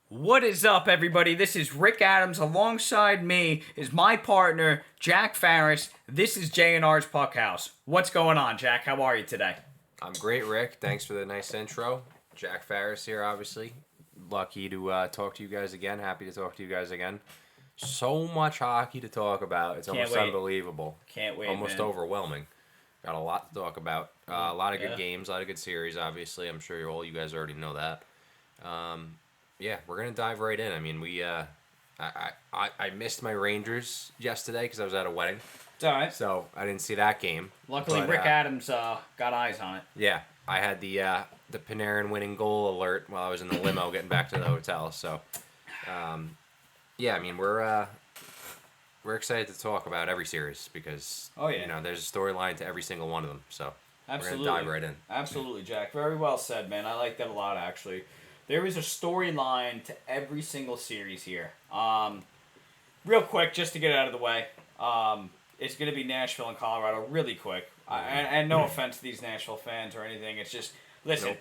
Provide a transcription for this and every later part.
What is up, everybody? This is Rick Adams. Alongside me is my partner, Jack Farris. This is J&R's PuckHouse. What's going on, Jack? How are you today? I'm great, Rick. Thanks for the nice intro. Jack Farris here, obviously. Lucky to talk to you guys again. Happy to talk to you guys again. So much hockey to talk about. It's Can't almost wait. unbelievable. Can't wait, Almost man. overwhelming. Got a lot to talk about. A lot of Yeah. good games, a lot of good series, obviously. I'm sure all you guys already know that. Yeah, we're going to dive right in. I mean, I missed my Rangers yesterday because I was at a wedding. It's all right. So I didn't see that game. Luckily, But, Rick Adams got eyes on it. Yeah, I had the Panarin winning goal alert while I was in the limo getting back to the hotel. So, yeah, I mean we're excited to talk about every series because there's a storyline to every single one of them. So Absolutely. we're gonna dive right in. Absolutely, Jack. Very well said, man. I like that a lot, actually. There is a storyline to every single series here. Real quick, just to get it out of the way, it's going to be Nashville and Colorado really quick. And no offense to these Nashville fans or anything. It's just, listen,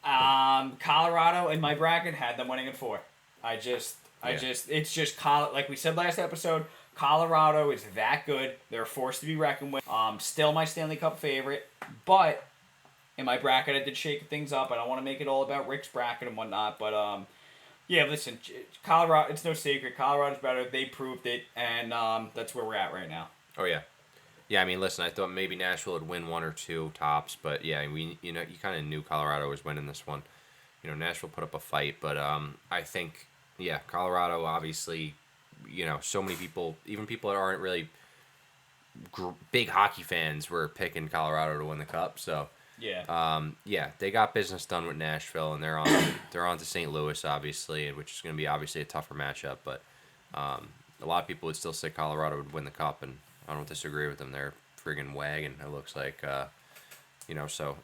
Colorado in my bracket had them winning in 4. It's just, like we said last episode, Colorado is that good. They're a force to be reckoned with. Still my Stanley Cup favorite, but in my bracket, I did shake things up. I don't want to make it all about Rick's bracket and whatnot, but yeah, listen, Colorado, it's no secret. Colorado's better. They proved it, and that's where we're at right now. Oh yeah, yeah. I mean, listen, I thought maybe Nashville would win 1 or 2 tops, but yeah, you kind of knew Colorado was winning this one. Nashville put up a fight, but I think Colorado obviously, so many people, even people that aren't really big hockey fans, were picking Colorado to win the cup. So. Yeah. They got business done with Nashville, and they're on to St. Louis, obviously, which is going to be obviously a tougher matchup. But a lot of people would still say Colorado would win the cup, and I don't disagree with them. They're a friggin' wagon. It looks like, So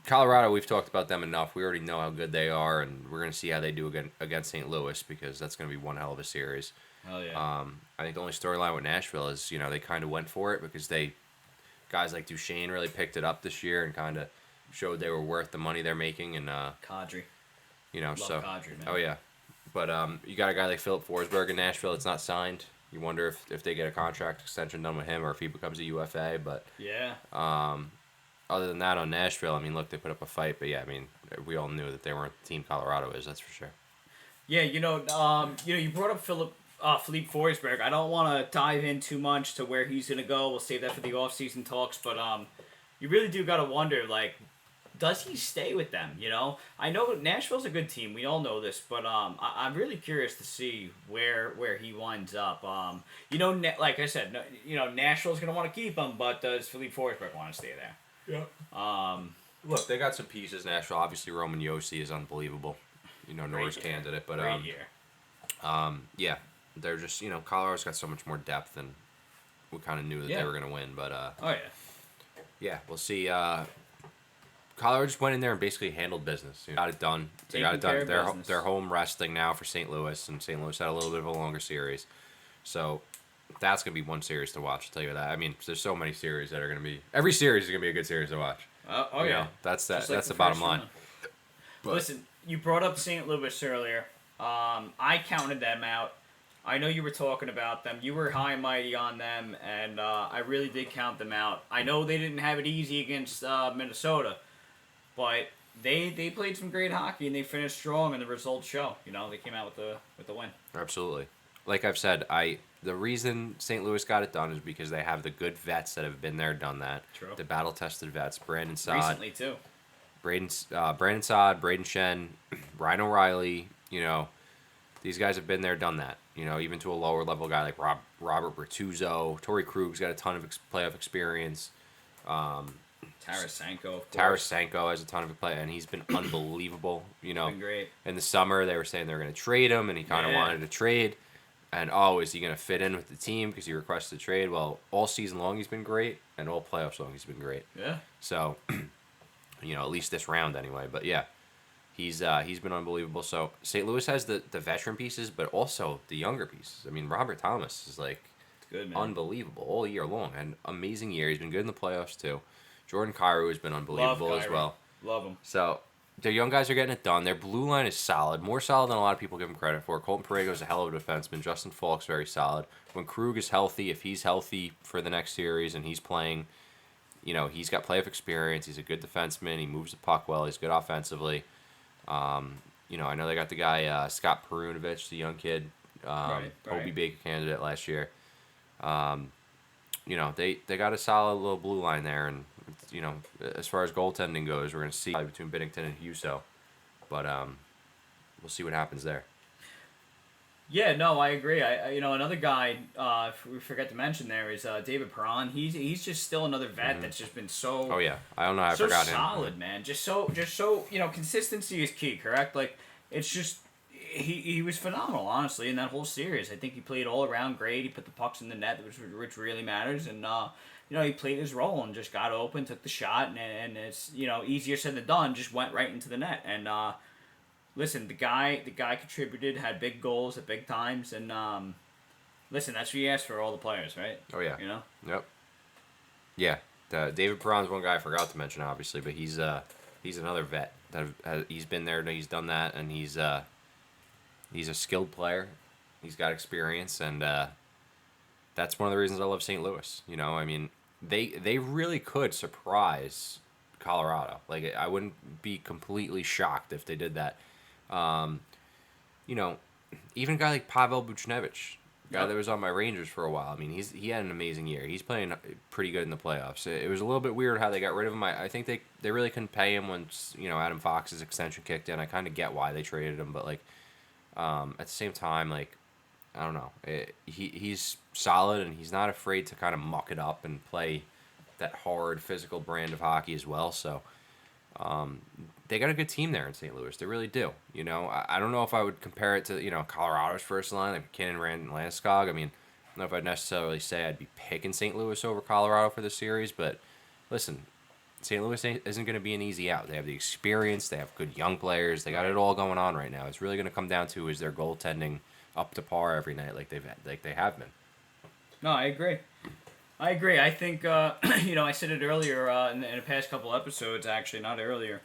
Colorado. We've talked about them enough. We already know how good they are, and we're going to see how they do against St. Louis because that's going to be one hell of a series. Hell yeah. I think the only storyline with Nashville is they kind of went for it because guys like Duchesne really picked it up this year and kind of showed they were worth the money they're making. And Kadri. Love Kadri, man. Oh yeah, but you got a guy like Philip Forsberg in Nashville. It's not signed. You wonder if they get a contract extension done with him or if he becomes a UFA. But Yeah. Other than that, on Nashville, I mean, look, they put up a fight. But yeah, I mean, we all knew that they weren't the team Colorado is. That's for sure. Yeah, you brought up Philippe Forsberg. I don't want to dive in too much to where he's going to go. We'll save that for the off-season talks. But you really do got to wonder, like, does he stay with them, I know Nashville's a good team. We all know this. But I'm really curious to see where he winds up. Like I said, Nashville's going to want to keep him. But does Philippe Forsberg want to stay there? Yeah. Look, they got some pieces. Nashville, obviously, Roman Josi is unbelievable. Norris candidate. But great year. Yeah. They're just, Colorado's got so much more depth, and we kind of knew that they were going to win. But, oh, yeah. Yeah, we'll see. Colorado just went in there and basically handled business. Got it done. They got it done. They're home resting now for St. Louis, and St. Louis had a little bit of a longer series. So that's going to be one series to watch, I'll tell you that. I mean, there's so many series that are going to be... Every series is going to be a good series to watch. Yeah. That's Like the bottom line. But listen, you brought up St. Louis earlier. I counted them out. I know you were talking about them. You were high and mighty on them, and I really did count them out. I know they didn't have it easy against Minnesota, but they played some great hockey, and they finished strong, and the results show. They came out with the win. Absolutely. Like I've said, the reason St. Louis got it done is because they have the good vets that have been there, done that. True. The battle-tested vets. Brandon Saad. Recently, too. Brandon Saad, Braden Shen, Ryan O'Reilly, these guys have been there, done that. Even to a lower level guy like Robert Bertuzzo, Torrey Krug's got a ton of playoff experience. Tarasenko, of course. Tarasenko has a ton of play, and he's been unbelievable. Been great. In the summer they were saying they were going to trade him, and he kind of wanted to trade. And is he going to fit in with the team because he requested a trade? Well, all season long he's been great, and all playoffs long he's been great. Yeah. So, at least this round anyway. But yeah. He's been unbelievable. So St. Louis has the veteran pieces, but also the younger pieces. I mean, Robert Thomas is good, man. Unbelievable all year long. An amazing year. He's been good in the playoffs too. Jordan Kyrou has been unbelievable as well. Love him. So Their young guys are getting it done. Their blue line is solid, more solid than a lot of people give them credit for. Colton Parego is a hell of a defenseman. Justin Falk's very solid. When Krug is healthy, if he's healthy for the next series and he's playing, he's got playoff experience. He's a good defenseman. He moves the puck well. He's good offensively. I know they got the guy Scott Perunovich, the young kid, Hobie Baker candidate last year. They got a solid little blue line there, and as far as goaltending goes, we're going to see between Binnington and Husso, but we'll see what happens there. Yeah, no, I agree. Another guy we forgot to mention there is David Perron. He's just still another vet that's just been so. Oh yeah, I don't know. I forgot him. So solid, man. Just so consistency is key. Correct. Like it's just he was phenomenal, honestly, in that whole series. I think he played all around great. He put the pucks in the net, which really matters, and he played his role and just got open, took the shot, and it's easier said than done. Just went right into the net, and listen, the guy contributed, had big goals at big times, and listen, that's what you ask for all the players, right? Oh yeah. Yep. Yeah, David Perron's one guy I forgot to mention, obviously, but he's another vet. He's been there, he's done that, and he's a skilled player. He's got experience, and that's one of the reasons I love St. Louis. They really could surprise Colorado. Like, I wouldn't be completely shocked if they did that. Even a guy like Pavel Buchnevich, guy that was on my Rangers for a while. He had an amazing year. He's playing pretty good in the playoffs. It was a little bit weird how they got rid of him. I think they really couldn't pay him once Adam Fox's extension kicked in. I kind of get why they traded him, but at the same time, I don't know. He's solid, and he's not afraid to kind of muck it up and play that hard physical brand of hockey as well. So they got a good team there in St. Louis. They really do. I don't know if I would compare it to Colorado's first line, like McKinnon, Rand, and Landeskog. I don't know if I'd necessarily say I'd be picking St. Louis over Colorado for the series, but listen, St. Louis isn't going to be an easy out. They have the experience. They have good young players. They got it all going on right now. It's really going to come down to is their goaltending up to par every night like they have been. No, I agree. I think I said it earlier in the past couple episodes. Actually, not earlier.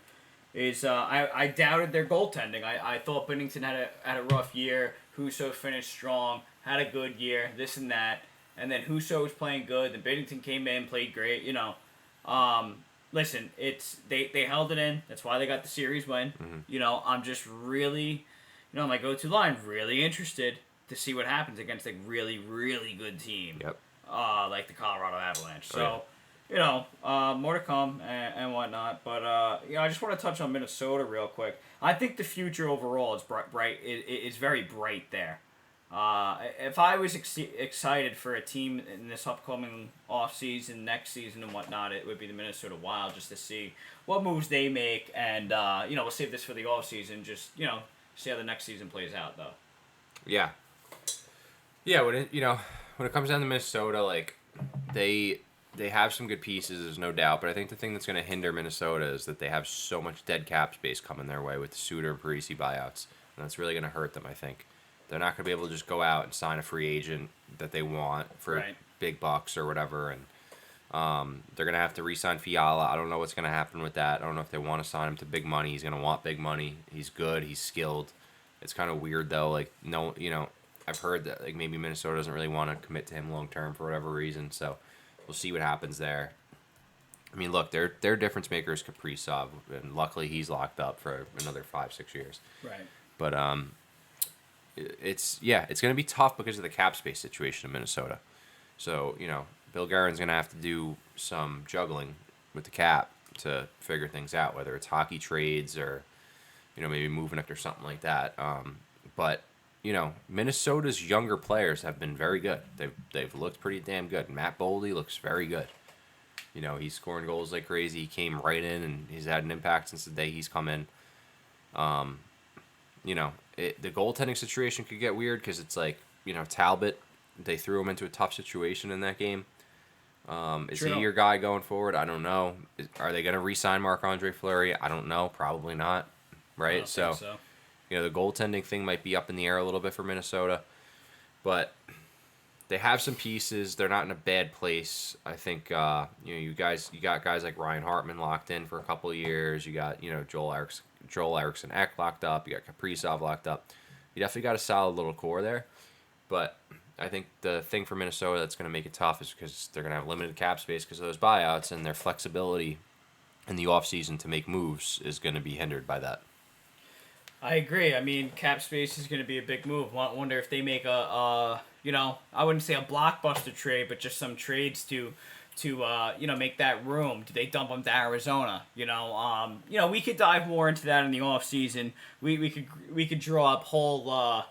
Is I doubted their goaltending. I thought Binnington had a rough year. Husso finished strong, had a good year. This and that, and then Husso was playing good. Then Binnington came in, played great. Listen, they held it in. That's why they got the series win. Mm-hmm. I'm just really, my go-to line, really interested to see what happens against a really, really good team. Yep. Like the Colorado Avalanche. So, more to come and whatnot. But I just want to touch on Minnesota real quick. I think the future overall is bright. It's very bright there. If I was excited for a team in this upcoming offseason, next season, and whatnot, it would be the Minnesota Wild, just to see what moves they make. And, we'll save this for the offseason, just, see how the next season plays out, though. Yeah. Yeah, when it comes down to Minnesota, they have some good pieces, there's no doubt. But I think the thing that's going to hinder Minnesota is that they have so much dead cap space coming their way with the Suter and Parisi buyouts. And that's really going to hurt them, I think. They're not going to be able to just go out and sign a free agent that they want for big bucks or whatever. And they're going to have to re-sign Fiala. I don't know what's going to happen with that. I don't know if they want to sign him to big money. He's going to want big money. He's good. He's skilled. It's kind of weird, though. I've heard that maybe Minnesota doesn't really want to commit to him long term for whatever reason. So we'll see what happens there. Look, they're difference makers, Kaprizov, and luckily he's locked up for another 5-6 years. Right. But it's going to be tough because of the cap space situation in Minnesota. So Bill Guerin's going to have to do some juggling with the cap to figure things out, whether it's hockey trades or maybe moving it or something like that. But Minnesota's younger players have been very good. They've looked pretty damn good. Matt Boldy looks very good. He's scoring goals like crazy. He came right in, and he's had an impact since the day he's come in. The goaltending situation could get weird because it's Talbot, they threw him into a tough situation in that game. Is he your guy going forward? I don't know. Are they going to re-sign Marc-Andre Fleury? I don't know. Probably not. Right? I don't think so. The goaltending thing might be up in the air a little bit for Minnesota. But, they have some pieces. They're not in a bad place. I think you got guys like Ryan Hartman locked in for a couple of years. You got Joel Eriksson Ek locked up. You got Kaprizov locked up. You definitely got a solid little core there. But I think the thing for Minnesota that's going to make it tough is because they're going to have limited cap space because of those buyouts, and their flexibility in the offseason to make moves is going to be hindered by that. I agree. I mean, cap space is going to be a big move. I wonder if they make I wouldn't say a blockbuster trade, but just some trades to make that room. Do they dump them to Arizona? We could dive more into that in the off season. We could draw up whole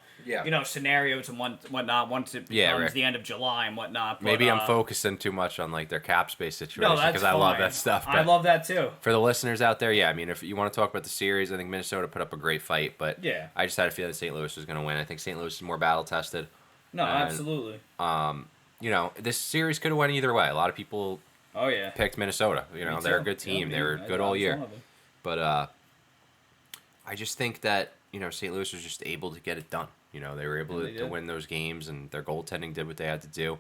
scenarios and whatnot once it becomes the end of July and whatnot. But, maybe I'm focusing too much on like their cap space situation because I love that stuff. I love that too. For the listeners out there, I mean, if you want to talk about the series, I think Minnesota put up a great fight, but I just had a feeling St. Louis was going to win. I think St. Louis is more battle tested. No, absolutely. This series could have went either way. A lot of people picked Minnesota. They're a good team. They were good all year. But I just think that, St. Louis was just able to get it done. They were able to win those games, and their goaltending did what they had to do.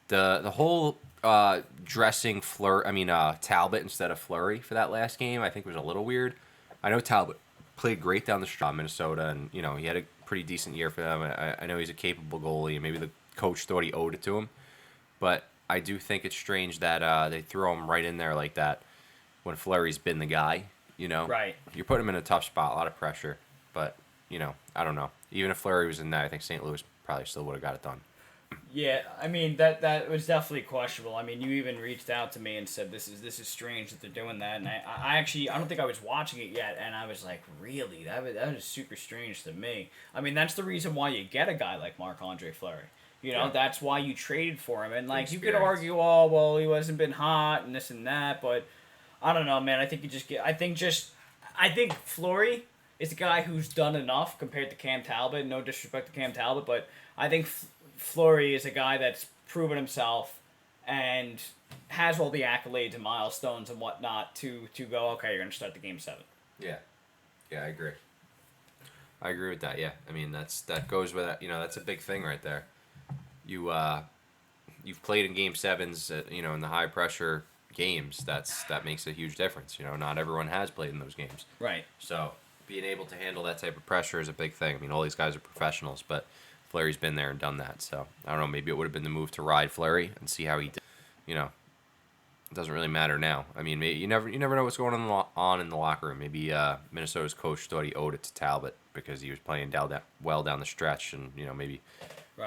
The whole dressing Talbot instead of Fleury for that last game, I think was a little weird. I know Talbot played great down the stretch, Minnesota, and he had a pretty decent year for them. I know he's a capable goalie, and maybe the coach thought he owed it to him. But I do think it's strange that they throw him right in there like that when Fleury's been the guy. Right. You put him in a tough spot, a lot of pressure, but I don't know. Even if Fleury was in that, I think St. Louis probably still would have got it done. Yeah, I mean that was definitely questionable. I mean, you even reached out to me and said this is strange that they're doing that, and I don't think I was watching it yet, and I was like, really, that was super strange to me. I mean, that's the reason why you get a guy like Marc-Andre Fleury. That's why you traded for him, and like you could argue, oh well, he hasn't been hot and this and that, but I don't know, man. I think I think Fleury is a guy who's done enough compared to Cam Talbot. No disrespect to Cam Talbot, but I think Fleury is a guy that's proven himself and has all the accolades and milestones and whatnot to go, okay, you're going to start the game 7. Yeah, I agree. I agree with that, yeah. I mean, that goes with that. That's a big thing right there. You've played in game 7s, in the high-pressure games. That makes a huge difference. Not everyone has played in those games. Right. So being able to handle that type of pressure is a big thing. I mean, all these guys are professionals, but Fleury's been there and done that. So I don't know. Maybe it would have been the move to ride Fleury and see how he did. It doesn't really matter now. I mean, you never know what's going on in the locker room. Maybe Minnesota's coach thought he owed it to Talbot because he was playing well down the stretch, and maybe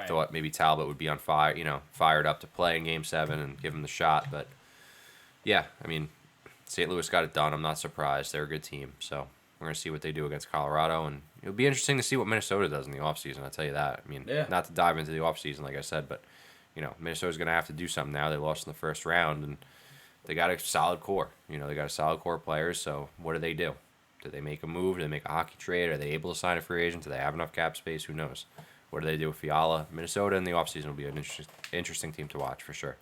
thought maybe Talbot would be on fire, fired up to play in Game 7 and give him the shot. But yeah, I mean, St. Louis got it done. I'm not surprised. They're a good team, so we're going to see what they do against Colorado, and it'll be interesting to see what Minnesota does in the offseason, I'll tell you that. I mean, not to dive into the offseason, like I said, but, Minnesota's going to have to do something now. They lost in the first round, and they got a solid core. They got a solid core of players, so what do they do? Do they make a move? Do they make a hockey trade? Are they able to sign a free agent? Do they have enough cap space? Who knows? What do they do with Fiala? Minnesota in the offseason will be an interesting team to watch, for sure.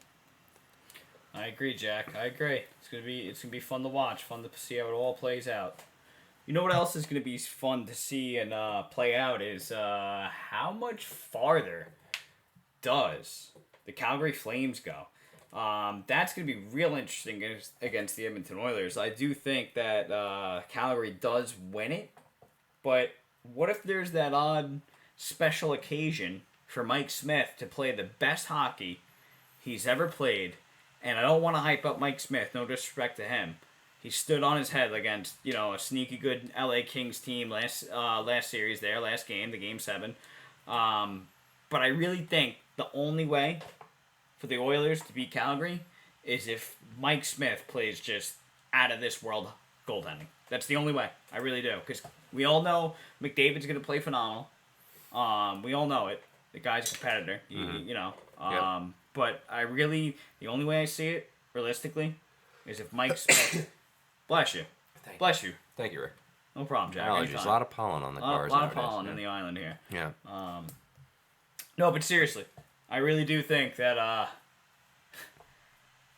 I agree, Jack. I agree. It's gonna be fun to watch, fun to see how it all plays out. You know what else is going to be fun to see and play out is how much farther does the Calgary Flames go? That's going to be real interesting against the Edmonton Oilers. I do think that Calgary does win it, but what if there's that odd special occasion for Mike Smith to play the best hockey he's ever played? And I don't want to hype up Mike Smith, no disrespect to him. He stood on his head against, a sneaky good LA Kings team last series there, last game, the Game 7. But I really think the only way for the Oilers to beat Calgary is if Mike Smith plays just out-of-this-world goaltending. That's the only way. I really do. Because we all know McDavid's going to play phenomenal. We all know it. The guy's a competitor, Yep. But the only way I see it, realistically, is if Mike Smith... Bless you. Bless you. Thank you, Rick. No problem, Jack. Allergies. A lot of pollen on the cars. A lot of pollen in the island here. Yeah. No, but seriously, I really do think that, I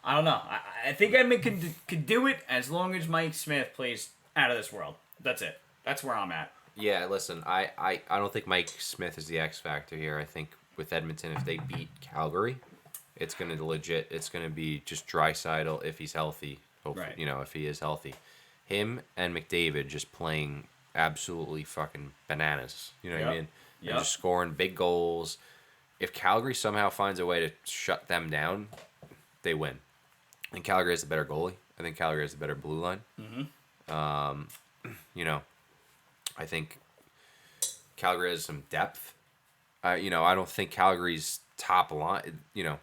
don't know. I think Edmonton could do it as long as Mike Smith plays out of this world. That's it. That's where I'm at. Yeah, listen, I don't think Mike Smith is the X factor here. I think with Edmonton, if they beat Calgary, it's going to be just Draisaitl if he's healthy. Hopefully, Right. If he is healthy. Him and McDavid just playing absolutely fucking bananas. You know what I mean? Yep. And just scoring big goals. If Calgary somehow finds a way to shut them down, they win. I think Calgary has the better goalie. I think Calgary has the better blue line. I think Calgary has some depth. I don't think Calgary's top line.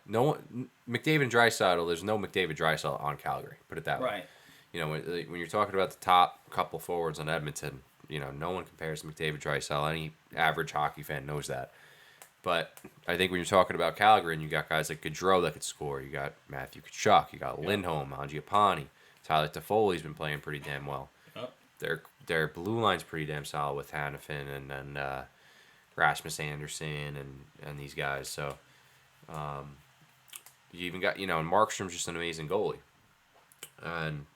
No one, McDavid and Draisaitl. There's no McDavid Draisaitl on Calgary. Put it that way. Right. When you're talking about the top couple forwards on Edmonton, no one compares to McDavid Draisaitl. Any average hockey fan knows that. But I think when you're talking about Calgary and you got guys like Gaudreau that could score, you got Matthew Tkachuk, you got Lindholm, Mangiapane, Tyler Toffoli's been playing pretty damn well. Yep. Their blue line's pretty damn solid with Hannafin and Rasmus Anderson and these guys. So you even got and Markstrom's just an amazing goalie. And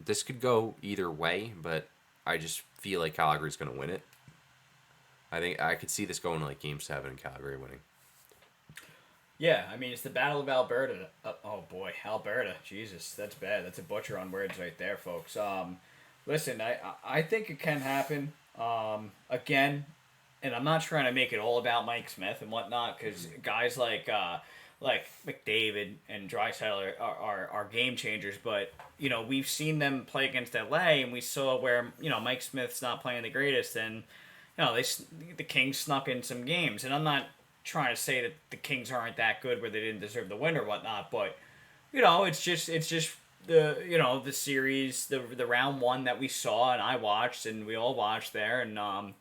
this could go either way, but I just feel like Calgary's going to win it. I think I could see this going to like Game 7 and Calgary winning. Yeah, I mean, it's the Battle of Alberta. Oh, boy, Alberta. Jesus, that's bad. That's a butcher on words right there, folks. Listen, I think it can happen. Again, and I'm not trying to make it all about Mike Smith and whatnot, because guys like McDavid and Draisaitl are game changers, but, we've seen them play against LA, and we saw where, Mike Smith's not playing the greatest, and, the Kings snuck in some games, and I'm not trying to say that the Kings aren't that good where they didn't deserve the win or whatnot, but it's just the series, the round one that we saw and I watched and we all watched there, and not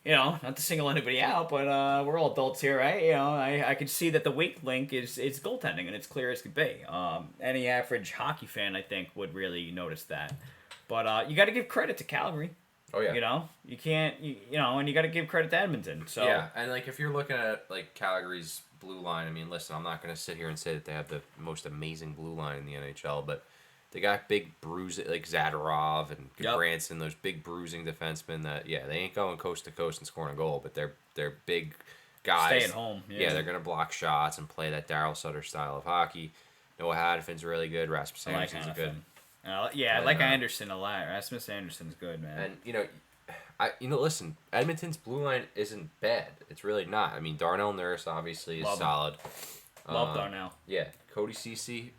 to single anybody out, but we're all adults here, right? I could see that the weak link is goaltending, and it's clear as could be. Any average hockey fan, I think, would really notice that. But you got to give credit to Calgary. Oh yeah. You can't, and you got to give credit to Edmonton. So yeah, and like if you're looking at like Calgary's blue line, I mean, listen, I'm not gonna sit here and say that they have the most amazing blue line in the NHL, but they got big bruises like Zadorov and Branson, those big bruising defensemen that they ain't going coast to coast and scoring a goal, but they're big guys. Stay at home. Yeah, they're gonna block shots and play that Darryl Sutter style of hockky. Noah Hadfin's really good. Rasmus Anderson's good. I like Anderson a lot. Rasmus Anderson's good, man. And listen, Edmonton's blue line isn't bad. It's really not. I mean, Darnell Nurse obviously is solid. Love Darnell. Yeah, Cody Ceci,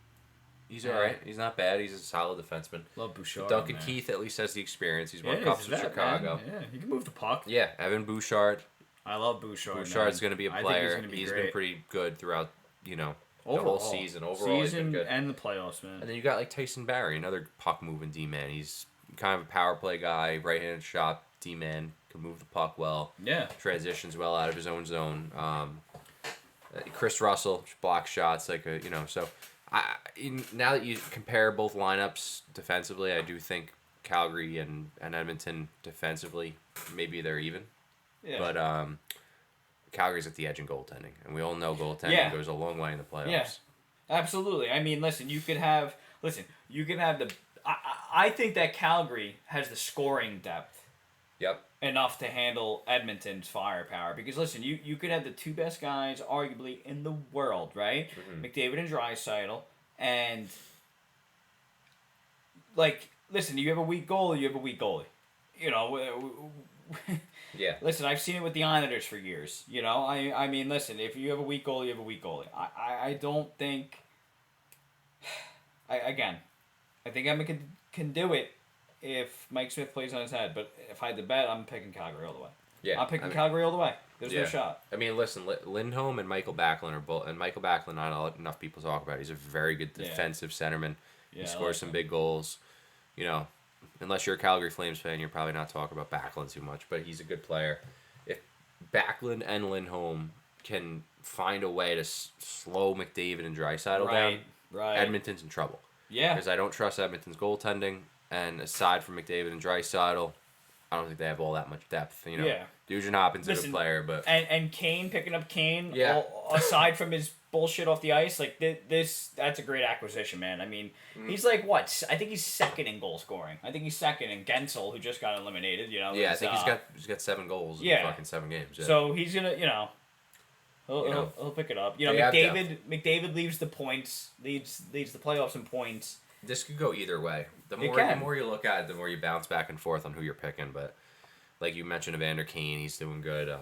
he's all right. He's not bad. He's a solid defenseman. Love Bouchard. Duncan Keith at least has the experience. He's won cups with Chicago. Man. Yeah, he can move the puck. Yeah, Evan Bouchard. I love Bouchard. Bouchard's going to be a player. He's been pretty good throughout, overall, the whole season. Overall, he's been good. And the playoffs, man. And then you got like Tyson Barrie, another puck-moving D-man. He's kind of a power play guy, right-handed shot D-man, can move the puck well. Yeah. Transitions well out of his own zone. Chris Russell blocks shots so now that you compare both lineups defensively, I do think Calgary and Edmonton defensively, maybe they're even. Yeah. But Calgary's at the edge in goaltending, and we all know goaltending goes a long way in the playoffs. Yeah, absolutely. I mean, listen, you could have the. I think that Calgary has the scoring depth. Yep. Enough to handle Edmonton's firepower, because listen, you could have the two best guys arguably in the world, right? Mm-hmm. McDavid and Draisaitl, and listen, you have a weak goalie, you have a weak goalie. Yeah. Listen, I've seen it with the Islanders for years. I mean, listen, if you have a weak goalie, you have a weak goalie. I don't think. I think Edmonton can do it if Mike Smith plays on his head. But if I had to bet, I'm picking Calgary all the way. Yeah, I'm picking Calgary all the way. There's no shot. I mean, listen, Lindholm and Michael Backlund are both, and Michael Backlund, not enough people talk about. He's a very good defensive centerman. He scores some big goals. Unless you're a Calgary Flames fan, you're probably not talking about Backlund too much, but he's a good player. If Backlund and Lindholm can find a way to slow McDavid and Draisaitl down, Edmonton's in trouble. Yeah. Because I don't trust Edmonton's goaltending, and aside from McDavid and Draisaitl, I don't think they have all that much depth. You know, Yeah. Nugent Hopkins is a good player, but and Kane picking up Kane. Yeah. Aside from his bullshit off the ice, like that's a great acquisition, man. I mean, he's like what? I think he's second in goal scoring. I think he's second in Gensel, who just got eliminated. You know. yeah, I think he's got 7 goals in fucking 7 games. Yeah. So he's gonna, he'll pick it up. You know, McDavid leads the points, leads the playoffs in points. This could go either way. The more you look at it, the more you bounce back and forth on who you're picking. But like you mentioned, Evander Kane, he's doing good.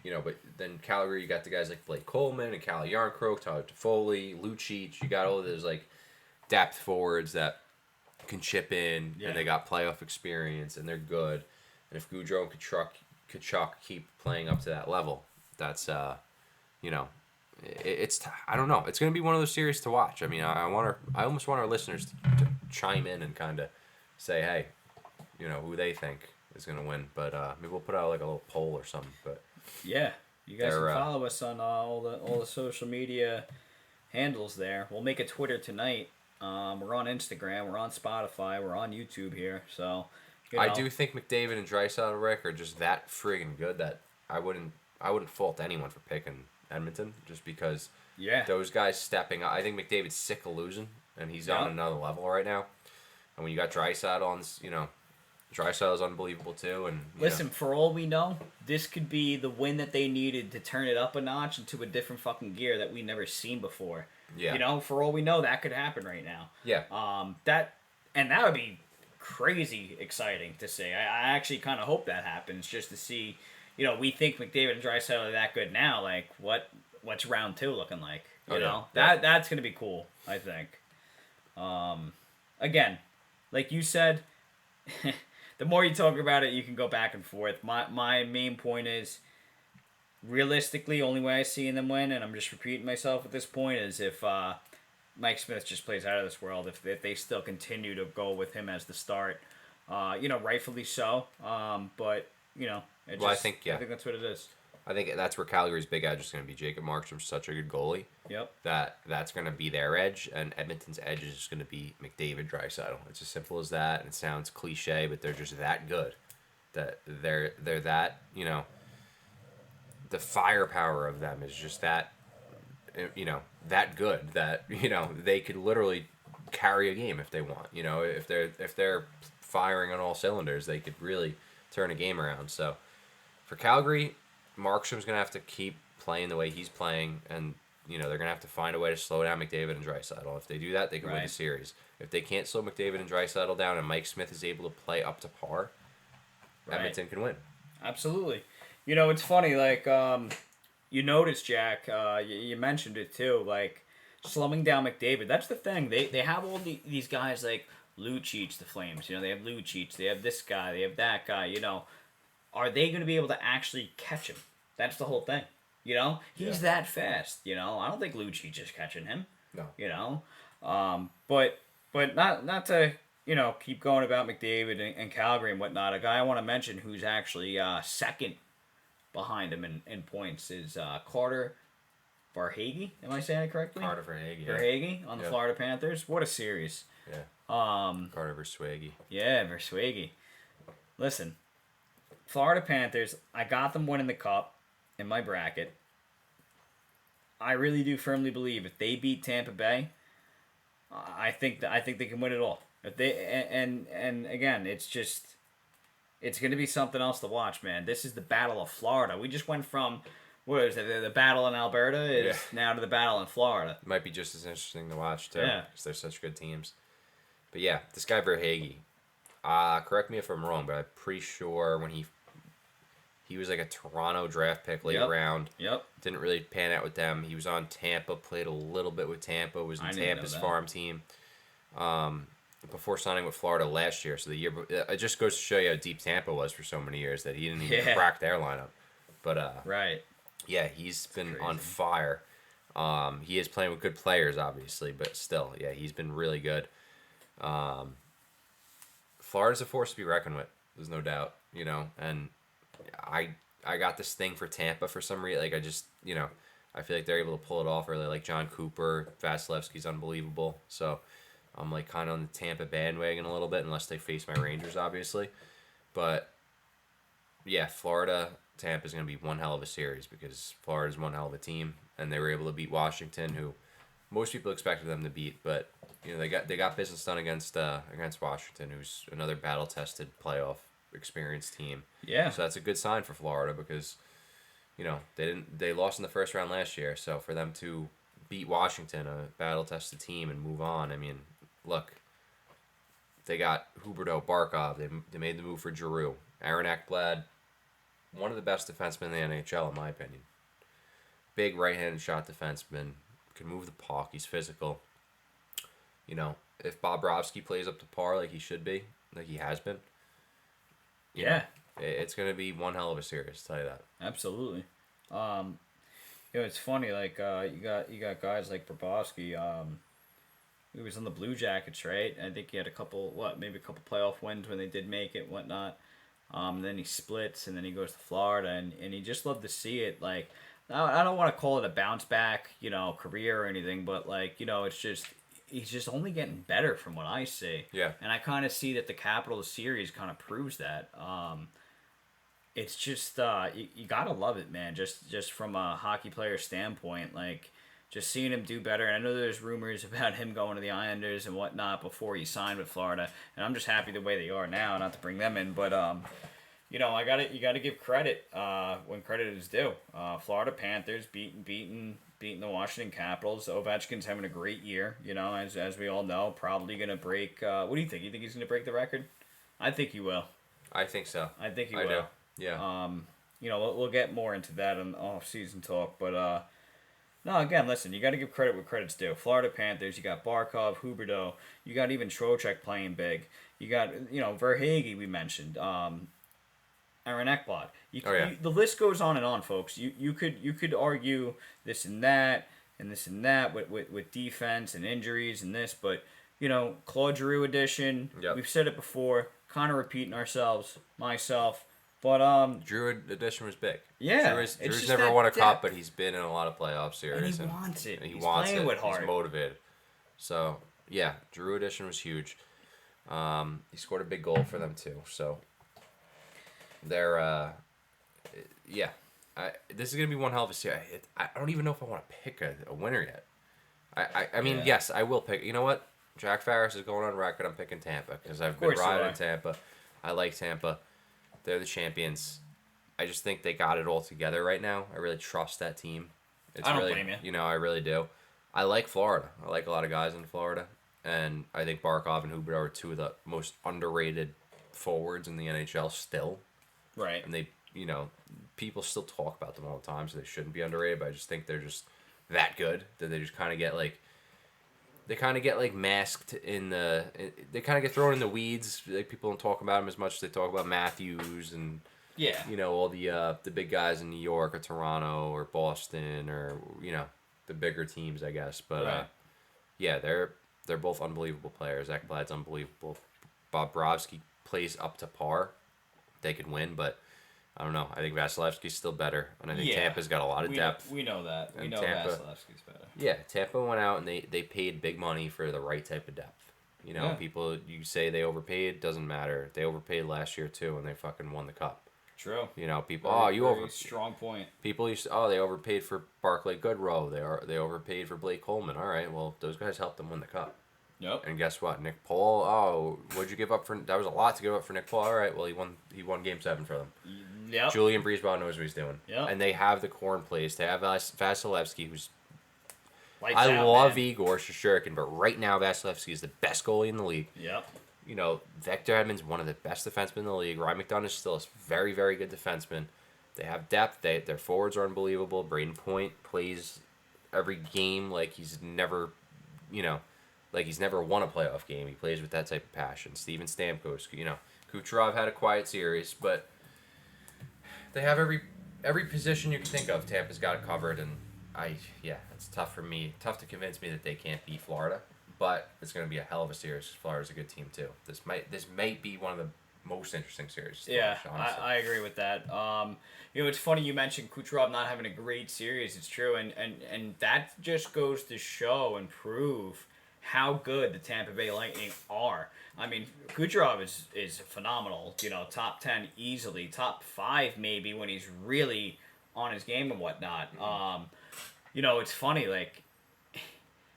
But then Calgary, you got the guys like Blake Coleman and Calle Yarncroke, Tyler Toffoli, Lucic. You got all of those like depth forwards that can chip in, and they got playoff experience, and they're good. And if Gaudreau and Kachuk keep playing up to that level, that's it's I don't know. It's going to be one of those series to watch. I mean, I almost want our listeners to chime in and kind of say, hey, who they think is going to win. But maybe we'll put out like a little poll or something. But yeah, you guys can follow us on all the social media handles there. We'll make a Twitter tonight. We're on Instagram. We're on Spotify. We're on YouTube here. So I do think McDavid and Draisaitl, Rick, are just that friggin' good that I wouldn't fault anyone for picking Edmonton just because those guys stepping up. I think McDavid's sick of losing, and he's on another level right now. And when you got Draisaitl on, Draisaitl is unbelievable too. And listen, for all we know, this could be the win that they needed to turn it up a notch into a different fucking gear that we've never seen before. Yeah. For all we know, that could happen right now. Yeah. That would be crazy exciting to see. I actually kind of hope that happens just to see. We think McDavid and Draisaitl are that good now. Like, what's round 2 looking like? That's gonna be cool. I think. Again, like you said, the more you talk about it, you can go back and forth. My main point is, realistically, only way I see them win, and I'm just repeating myself at this point, is if Mike Smith just plays out of this world. If they still continue to go with him as the start, rightfully so. But I think that's what it is. I think that's where Calgary's big edge is going to be. Jacob Markstrom's such a good goalie. Yep. That's going to be their edge, and Edmonton's edge is just going to be McDavid, Draisaitl. It's as simple as that, and it sounds cliche, but they're just that good. That they're that, the firepower of them is just that, that good that, they could literally carry a game if they want. If they're firing on all cylinders, they could really turn a game around. So for Calgary, Markstrom's going to have to keep playing the way he's playing, and they're going to have to find a way to slow down McDavid and Draisaitl. If they do that, they can win the series. If they can't slow McDavid and Draisaitl down and Mike Smith is able to play up to par, Edmonton can win. Absolutely. It's funny, like, you noticed, Jack, you mentioned it too, like, slowing down McDavid. That's the thing. They have all these guys like Lucic, the Flames. They have Lucic. They have this guy. They have that guy. Are they going to be able to actually catch him? That's the whole thing. He's that fast. I don't think Lucic is catching him. No. But not to keep going about McDavid and Calgary and whatnot. A guy I want to mention who's actually second behind him in points is Carter Verhaeghe. Am I saying it correctly? Carter Verhaeghe. Verhaeghe on the Florida Panthers. What a series. Yeah. Carter Verhaeghe. Yeah, Verhaeghe. Listen, Florida Panthers, I got them winning the cup in my bracket. I really do firmly believe if they beat Tampa Bay, I think they can win it all. If they and again, it's going to be something else to watch, man. This is the Battle of Florida. We just went from the battle in Alberta is now to the battle in Florida. It might be just as interesting to watch too, because they're such good teams. But yeah, this guy Verhaeghe, correct me if I'm wrong, but I'm pretty sure when he was like a Toronto draft pick late round. Yep. Didn't really pan out with them. He was on Tampa, played a little bit with Tampa, was in Tampa's farm team. Before signing with Florida last year, so the year it just goes to show you how deep Tampa was for so many years that he didn't even crack their lineup. But yeah, he's been on fire. He is playing with good players, obviously, but still, yeah, he's been really good. Florida's a force to be reckoned with. There's no doubt, and I got this thing for Tampa for some reason. Like I just, I feel like they're able to pull it off. Really, like John Cooper, Vasilevsky's unbelievable. So I'm like kind of on the Tampa bandwagon a little bit, unless they face my Rangers, obviously. But yeah, Florida Tampa is going to be one hell of a series because Florida's one hell of a team, and they were able to beat Washington, who most people expected them to beat, but they got business done against Washington, who's another battle tested playoff experienced team. Yeah. So that's a good sign for Florida because they lost in the first round last year, so for them to beat Washington, a battle tested team, and move on, I mean, look, they got Huberdeau, Barkov, they made the move for Giroux, Aaron Ekblad, one of the best defensemen in the NHL in my opinion. Big right-handed shot defenseman, can move the puck, he's physical. If Bobrovsky plays up to par like he should be, like he has been, it's going to be one hell of a series, I'll tell you that. Absolutely. It's funny, like, you got guys like Bobrovsky, he was on the Blue Jackets, right? I think he had maybe a couple playoff wins when they did make it, whatnot. Then he splits, and then he goes to Florida, and you just love to see it. Like, I don't want to call it a bounce back, career or anything, but like, it's just he's just only getting better from what I see. Yeah. And I kind of see that the Capitals series kind of proves that. It's just you gotta love it, man. Just from a hockey player standpoint, like just seeing him do better. And I know there's rumors about him going to the Islanders and whatnot before he signed with Florida, and I'm just happy the way they are now. Not to bring them in, but you gotta give credit when credit is due. Florida Panthers beating the Washington Capitals. Ovechkin's having a great year. As we all know, probably gonna break. What do you think? You think he's gonna break the record? I think he will. I think so. I think he I will. do. Yeah. We'll get more into that in off-season talk, but no, again, listen, you got to give credit where credit's due. Florida Panthers, you got Barkov, Huberdeau, you got even Trocheck playing big. You got, Verhaeghe we mentioned, Aaron Ekblad. The list goes on and on, folks. You could argue this and that with defense and injuries and this, but Claude Giroux edition. Yep. We've said it before, kind of repeating ourselves, myself. But Drew edition was big. Yeah, Drew's never won a cup, but he's been in a lot of playoff series. And he wants it. He wants playing it. With heart. He's motivated. So yeah, Drew edition was huge. He scored a big goal for them too. So they're this is gonna be one hell of a series. I don't even know if I want to pick a winner yet. I mean, yes, I will pick. You know what? Jack Farris is going on record. I'm picking Tampa because I've been riding Tampa. I like Tampa. They're the champions. I just think they got it all together right now. I really trust that team. I don't blame you. I really do. I like Florida. I like a lot of guys in Florida. And I think Barkov and Huberdeau are two of the most underrated forwards in the NHL still. Right. And they, people still talk about them all the time, so they shouldn't be underrated, but I just think they're just that good that they just kind of get masked they kind of get thrown in the weeds. Like people don't talk about them as much as they talk about Matthews and all the big guys in New York or Toronto or Boston or the bigger teams, I guess. But right. They're both unbelievable players. Ekblad's unbelievable. Bobrovsky plays up to par. They could win, but I don't know. I think Vasilevsky's still better, and I think Tampa's got a lot of depth. We know that. We know Vasilevsky's better. Yeah, Tampa went out and they paid big money for the right type of depth. People, you say they overpaid, doesn't matter. They overpaid last year too, and they fucking won the cup. True. People, strong point. People used to, they overpaid for Barclay Goodrow. They overpaid for Blake Coleman. All right, well, those guys helped them win the cup. Yep. And guess what? Nick Paul, what'd you give up for? That was a lot to give up for Nick Paul. All right, well, he won Game 7 for them. Yep. Julian Breezeball knows what he's doing. Yep. And they have the core in place. They have Vasilevsky, who's... I love Igor Shesterkin, but right now Vasilevsky is the best goalie in the league. Yep. Victor Hedman's one of the best defensemen in the league. Ryan McDonough is still a very, very good defenseman. They have depth. Their forwards are unbelievable. Braden Point plays every game like he's never, like he's never won a playoff game. He plays with that type of passion. Steven Stamkos, Kucherov had a quiet series, but they have every position you can think of. Tampa's got it covered, and it's tough for me. Tough to convince me that they can't beat Florida, but it's going to be a hell of a series. Florida's a good team too. This might be one of the most interesting series. Yeah, I agree with that. It's funny you mentioned Kucherov not having a great series. It's true, and that just goes to show and prove how good the Tampa Bay Lightning are. I mean, Kucherov is phenomenal. Top 10 easily, top 5 maybe when he's really on his game and whatnot. It's funny, like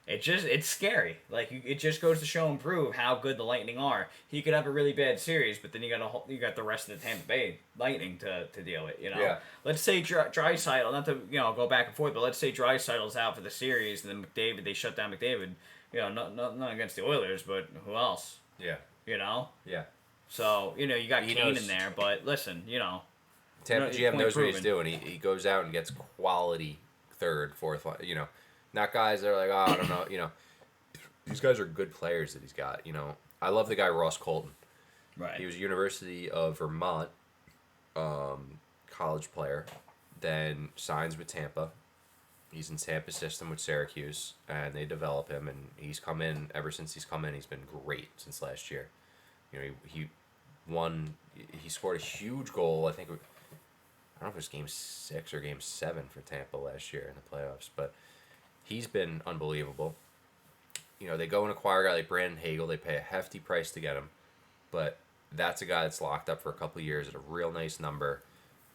it's scary. Like it just goes to show and prove how good the Lightning are. He could have a really bad series, but then you got the rest of the Tampa Bay Lightning to deal with. Yeah. Let's say Draisaitl, not to go back and forth, but let's say Draisaitl's out for the series, and then McDavid, they shut down McDavid. Not against the Oilers, but who else? Yeah. Yeah. So you got Kane in there, but listen, Tampa GM knows what he's doing. He goes out and gets quality third, fourth line. Not guys that are like, I don't know. These guys are good players that he's got. I love the guy Ross Colton. Right. He was University of Vermont college player, then signs with Tampa. He's in Tampa's system with Syracuse, and they develop him, and he's come in, ever since he's come in, he's been great since last year. He scored a huge goal, I think, I don't know if it was Game 6 or Game 7 for Tampa last year in the playoffs, but he's been unbelievable. They go and acquire a guy like Brandon Hagel, they pay a hefty price to get him, but that's a guy that's locked up for a couple of years at a real nice number.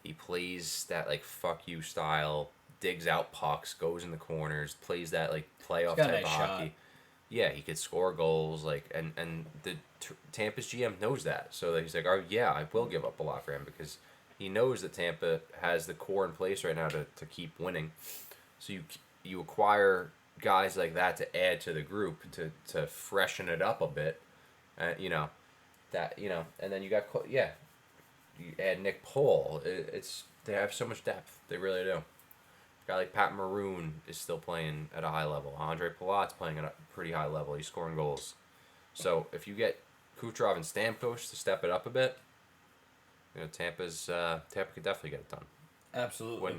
He plays that, like, fuck you style, digs out pucks, goes in the corners, plays that like playoff type of hockey. Shot. Yeah, he could score goals, like, and the Tampa's GM knows that, so he's like, oh yeah, I will give up a lot for him because he knows that Tampa has the core in place right now to keep winning. So you acquire guys like that to add to the group to freshen it up a bit, and then you got you add Nick Pohl. They have so much depth, they really do. A guy like Pat Maroon is still playing at a high level. Andre Palat's playing at a pretty high level. He's scoring goals. So if you get Kucherov and Stamkos to step it up a bit, Tampa could definitely get it done. Absolutely.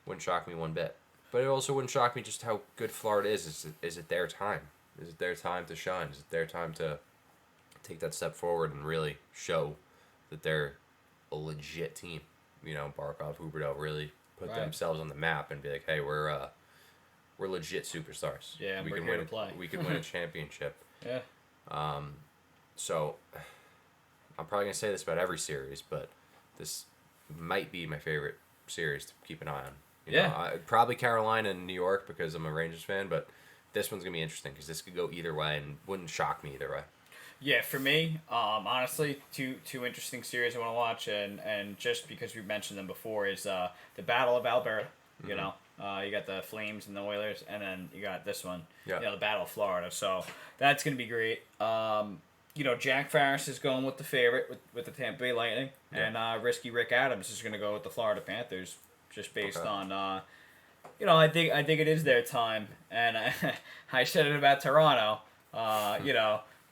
Wouldn't shock me one bit. But it also wouldn't shock me just how good Florida is. Is it their time? Is it their time to shine? Is it their time to take that step forward and really show that they're a legit team? Barkov, Huberdeau really put themselves on the map and be like, hey, we're legit superstars. Yeah, we're here to play. We can win a championship. Yeah. So I'm probably gonna say this about every series, but this might be my favorite series to keep an eye on. Probably Carolina and New York because I'm a Rangers fan, but this one's gonna be interesting because this could go either way and wouldn't shock me either way. Yeah, for me, honestly, two interesting series I want to watch, and just because we mentioned them before, is the Battle of Alberta. Mm-hmm. You got the Flames and the Oilers, and then you got this one, the Battle of Florida. So that's going to be great. Jack Farris is going with the favorite, with the Tampa Bay Lightning, and Risky Rick Adams is going to go with the Florida Panthers, just based on, I think it is their time, and I said it about Toronto,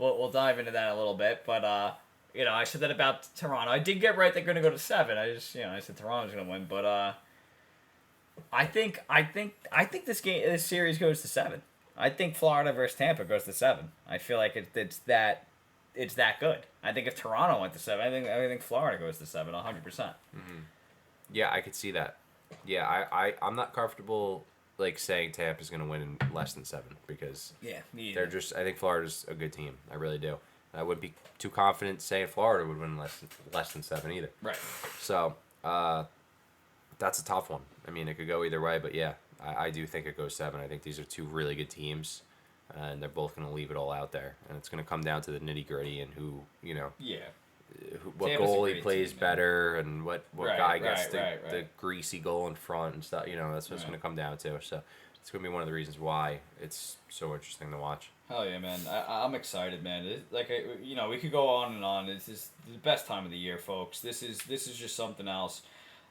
We'll dive into that a little bit, but I said that about Toronto. I did get right they're going to go to 7. I said Toronto's going to win, but I think this series goes to 7. I think Florida versus Tampa goes to 7. I feel like it's that good. I think if Toronto went to 7, I think Florida goes to 7 100%. Mm-hmm. Yeah, I could see that. Yeah, I'm not comfortable like saying Tampa's going to win in less than 7 because they're just. I think Florida's a good team. I really do. I wouldn't be too confident saying Florida would win less than 7 either. Right. So that's a tough one. I mean, it could go either way, but yeah, I do think it goes 7. I think these are two really good teams, and they're both going to leave it all out there, and it's going to come down to the nitty gritty and who what Tampa's goalie plays team, better and what guy gets the the greasy goal in front and stuff. That's what it's going to come down to. So it's going to be one of the reasons why it's so interesting to watch. Hell yeah, man! I'm excited, man. We could go on and on. This is the best time of the year, folks. This is just something else.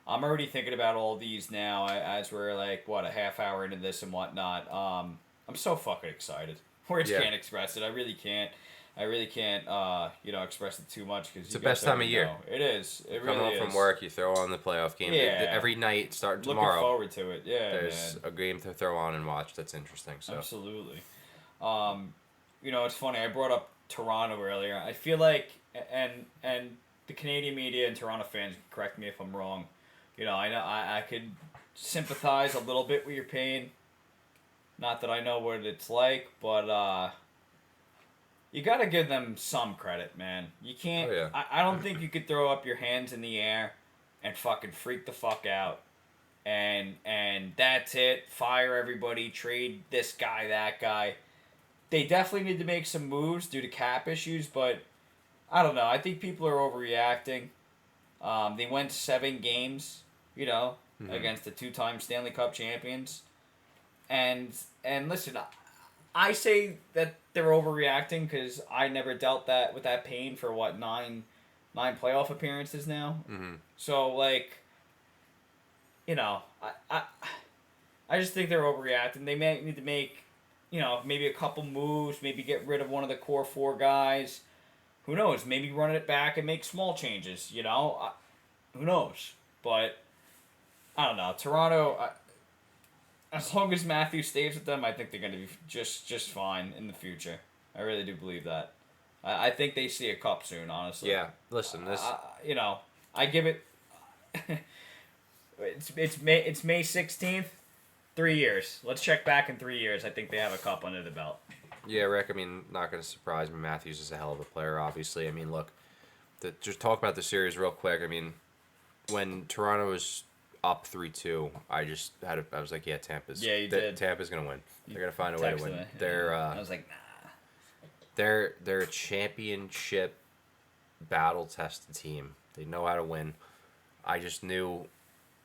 I'm already thinking about all these now as we're like a half hour into this and whatnot. I'm so fucking excited. Words can't express it. I really can't. Express it too much because it's the best time of year. It is. It Come really home from work, you throw on the playoff game. Yeah. Every night starting tomorrow. Looking forward to it. Yeah. There's a game to throw on and watch. That's interesting. So absolutely. It's funny. I brought up Toronto earlier. I feel like, and the Canadian media and Toronto fans, correct me if I'm wrong. I know I could sympathize a little bit with your pain. Not that I know what it's like, but you gotta give them some credit, man. You can't. Oh, yeah. I don't think you could throw up your hands in the air and fucking freak the fuck out. And that's it. Fire everybody. Trade this guy, that guy. They definitely need to make some moves due to cap issues, but I don't know. I think people are overreacting. They went 7 games, against the 2-time Stanley Cup champions. And listen, I say that they're overreacting because I never dealt with that pain for nine playoff appearances now. Mm-hmm. So I just think they're overreacting. They may need to make maybe a couple moves, maybe get rid of one of the core 4 guys. Who knows? Maybe run it back and make small changes. Who knows? But I don't know. Toronto. As long as Matthews stays with them, I think they're going to be just fine in the future. I really do believe that. I think they see a cup soon, honestly. Yeah, listen, this. I give it. it's May 16th. 3 years. Let's check back in 3 years. I think they have a cup under the belt. Yeah, Rick. I mean, not going to surprise me. Matthews is a hell of a player, obviously. I mean, look, just talk about the series real quick. I mean, when Toronto was up 3-2, I was like, yeah, Tampa's. Yeah, you did. Tampa's going to win. They're going to find a way to win. Me. They're. I was like, nah. They're a championship battle-tested team. They know how to win. I just knew.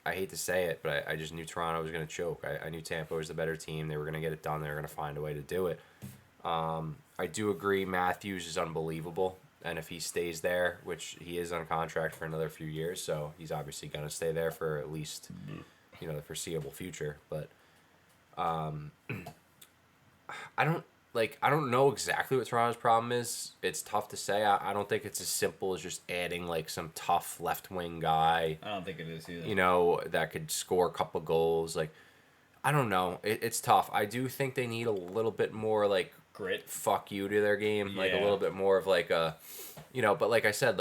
I hate to say it, but I just knew Toronto was going to choke. I knew Tampa was the better team. They were going to get it done. They were going to find a way to do it. I do agree Matthews is unbelievable. And if he stays there, which he is on contract for another few years, so he's obviously going to stay there for at least, the foreseeable future. But I don't know exactly what Toronto's problem is. It's tough to say. I don't think it's as simple as just adding some tough left wing guy. I don't think it is either. That could score a couple goals. I don't know. It's tough. I do think they need a little bit more grit, fuck you to their game. Yeah. A little bit more of but like I said,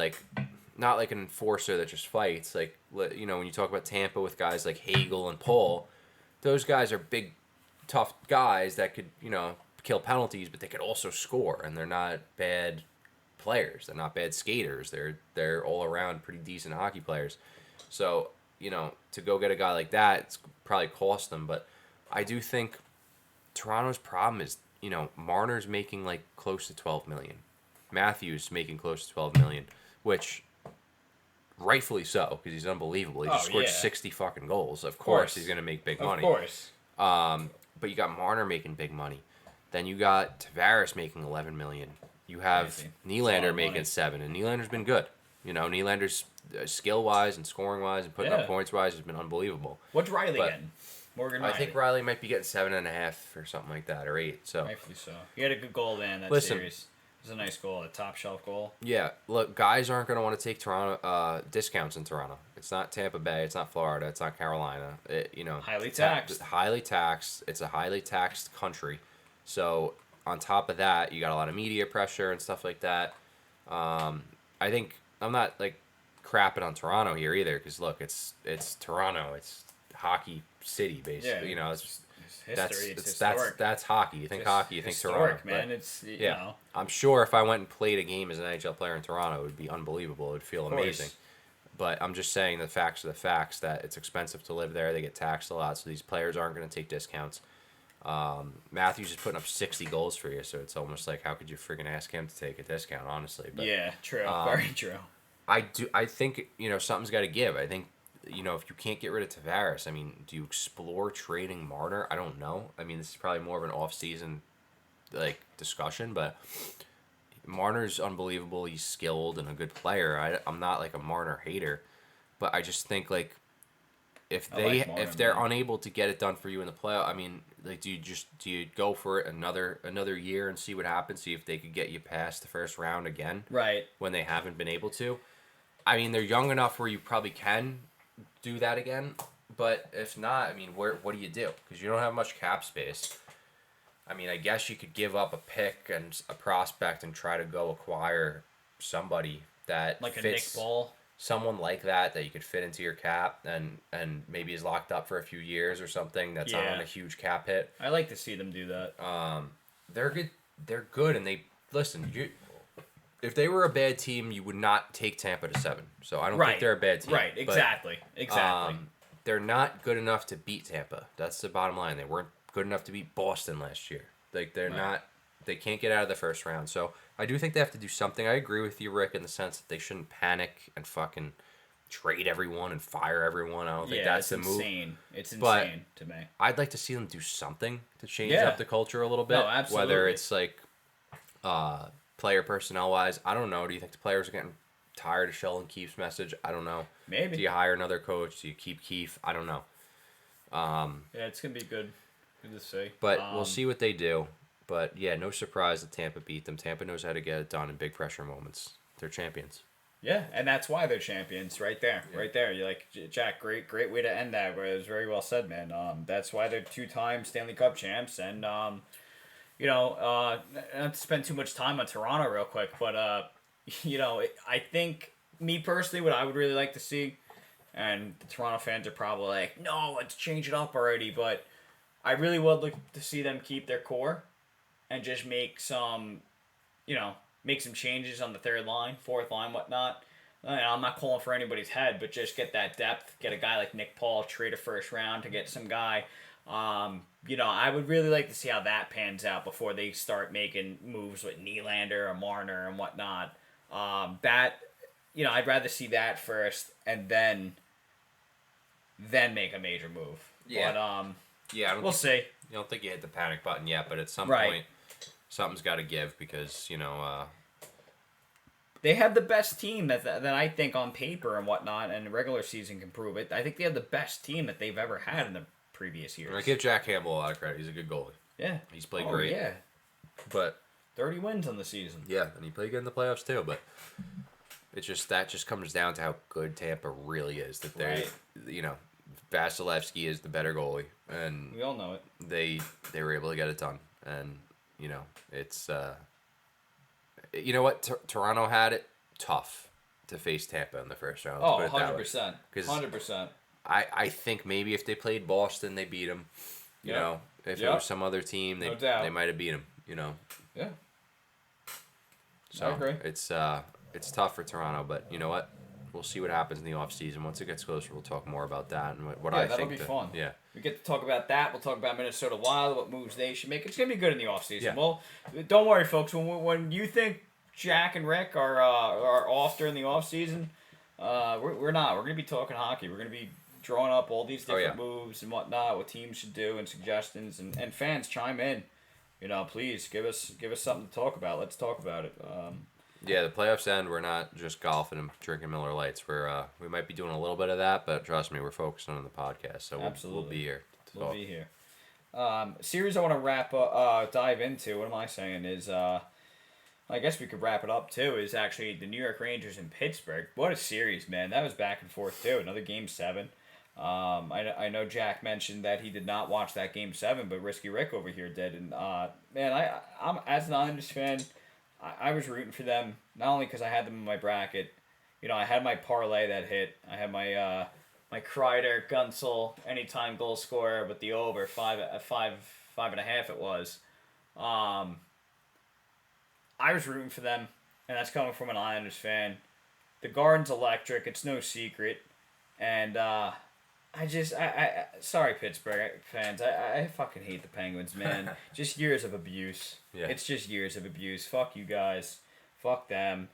not like an enforcer that just fights. When you talk about Tampa with guys like Hagel and Paul, those guys are big, tough guys that could, kill penalties, but they could also score, and they're not bad players. They're not bad skaters. They're all around pretty decent hockey players. So, to go get a guy like that, it's probably cost them. But I do think Toronto's problem is, Marner's making close to $12 million. Matthews making close to $12 million, which rightfully so, because he's unbelievable. He just scored 60 fucking goals. Of course he's going to make big money. Of course. But you got Marner making big money. Then you got Tavares making $11 million. You have Nylander making $7 million, and Nylander's been good. Nylander's skill-wise and scoring-wise and putting up points-wise has been unbelievable. What's Riley getting? Morgan Riley. I think Riley might be getting 7.5 or something like that, or 8. So rightfully so. He had a good goal, man. That series. It was a nice goal, a top shelf goal. Yeah, look, guys aren't going to want to take Toronto discounts in Toronto. It's not Tampa Bay. It's not Florida. It's not Carolina. Highly taxed. Highly taxed. It's a highly taxed country. So on top of that, you got a lot of media pressure and stuff like that. I think I'm not crapping on Toronto here either, because look, it's Toronto. It's hockey city, basically. Yeah, it's history. It's historic. That's hockey. You think hockey, you think historic, Toronto. Man, it's know. I'm sure if I went and played a game as an NHL player in Toronto, it would be unbelievable. It would feel amazing. But I'm just saying the facts are the facts, that it's expensive to live there. They get taxed a lot, so these players aren't going to take discounts. Matthews is putting up 60 goals for you, so it's almost like, how could you freaking ask him to take a discount, honestly? But, yeah, true. Very true. I think, something's got to give. I think, if you can't get rid of Tavares, I mean, do you explore trading Marner? I don't know. I mean, this is probably more of an off-season, discussion, but Marner's unbelievable. He's skilled and a good player. I'm not, a Marner hater, but I just think, if they're unable to get it done for you in the playoff, I mean, do you go for it another year and see what happens? See if they could get you past the first round again, right? When they haven't been able to. I mean, they're young enough where you probably can do that again, but if not, I mean, what do you do? Because you don't have much cap space. I mean, I guess you could give up a pick and a prospect and try to go acquire somebody that like fits, a Nick Ball. someone like that you could fit into your cap and maybe is locked up for a few years or something that's not on a huge cap hit. I like to see them do that. They're good. They're good, and they listen. If they were a bad team, you would not take Tampa to 7. So I don't think they're a bad team. Right. Exactly. Exactly. They're not good enough to beat Tampa. That's the bottom line. They weren't good enough to beat Boston last year. Like they're not. They can't get out of the first round. So I do think they have to do something. I agree with you, Rick, in the sense that they shouldn't panic and fucking trade everyone and fire everyone. I don't think that's the move. It's insane to me. I'd like to see them do something to change up the culture a little bit. No, absolutely. Whether it's like player personnel wise, I don't know. Do you think the players are getting tired of Sheldon Keefe's message? I don't know. Maybe. Do you hire another coach? Do you keep Keefe? I don't know. Yeah, it's gonna be good. Good to see. But we'll see what they do. But yeah, no surprise that Tampa beat them. Tampa knows how to get it done in big pressure moments. They're champions. Yeah, and that's why they're champions, right there, right there. You're like, Jack, great way to end that. It was very well said, man. That's why they're 2-time Stanley Cup champs, and not to spend too much time on Toronto real quick, but I think me personally, what I would really like to see, and the Toronto fans are probably like, no, let's change it up already, but I really would like to see them keep their core, and just make some changes on the third line, fourth line, whatnot. I'm not calling for anybody's head, but just get that depth. Get a guy like Nick Paul, trade a first round to get some guy. I would really like to see how that pans out before they start making moves with Nylander or Marner and whatnot. I'd rather see that first and then make a major move. Yeah. But, we'll see. You don't think you hit the panic button yet, but at some point, something's got to give because, they have the best team that I think on paper and whatnot, and the regular season can prove it. I think they have the best team that they've ever had in the previous years. I give Jack Campbell a lot of credit. He's a good goalie. Yeah. He's played great. Yeah. But 30 wins on the season. Yeah, and he played good in the playoffs too, but that just comes down to how good Tampa really is. That they Vasilevsky is the better goalie, and we all know it. They were able to get it done, and it's what Toronto had it tough to face Tampa in the first round. Oh, 100%. 100%. I think maybe if they played Boston, they beat them. If it was some other team, they might have beat them. Yeah. So I agree. It's tough for Toronto, but you know what? We'll see what happens in the offseason. Once it gets closer, we'll talk more about that and what I think. That'll be fun. Yeah. We get to talk about that. We'll talk about Minnesota Wild, what moves they should make. It's going to be good in the offseason. Yeah. Well, don't worry, folks. When you think Jack and Rick are off during the offseason, we're not. We're going to be talking hockey. We're going to be drawing up all these different moves and whatnot, what teams should do and suggestions. And fans, chime in. Please give us something to talk about. Let's talk about it. Yeah, the playoffs end. We're not just golfing and drinking Miller Lights. We might be doing a little bit of that, but trust me, we're focusing on the podcast. So we'll be here. We'll be here. Series I want to dive into. What am I saying? Is I guess we could wrap it up too. Is actually the New York Rangers in Pittsburgh. What a series, man! That was back and forth too. Another Game 7. I know Jack mentioned that he did not watch that Game 7, but Risky Rick over here did. And man, I'm as an Islanders fan. I was rooting for them, not only because I had them in my bracket. I had my parlay that hit. I had my Kreider, Gunsel, anytime goal scorer with the over 5.5 it was. I was rooting for them, and that's coming from an Islanders fan. The Garden's electric. It's no secret. And sorry, Pittsburgh fans. I fucking hate the Penguins, man. Just years of abuse. Yeah. It's just years of abuse. Fuck you guys. Fuck them.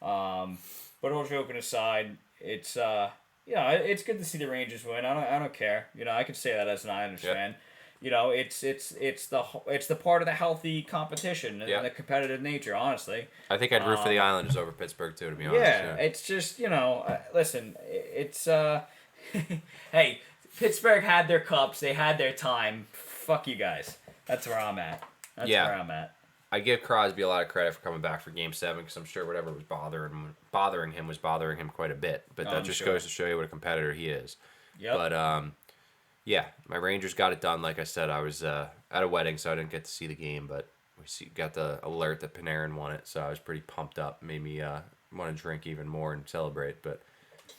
But all joking aside, it's it's good to see the Rangers win. I don't care. I can say that as an Islanders fan. It's the part of the healthy competition and the competitive nature. Honestly, I think I'd root for the Islanders over Pittsburgh too. To be honest. Yeah, it's just listen. It's hey, Pittsburgh had their cups. They had their time. Fuck you guys. That's where I'm at. Where I'm at. I give Crosby a lot of credit for coming back for Game 7 because I'm sure whatever was bothering him quite a bit. But that just goes to show you what a competitor he is. Yep. But yeah, my Rangers got it done. Like I said, I was at a wedding, so I didn't get to see the game. But we got the alert that Panarin won it, so I was pretty pumped up. Made me want to drink even more and celebrate. But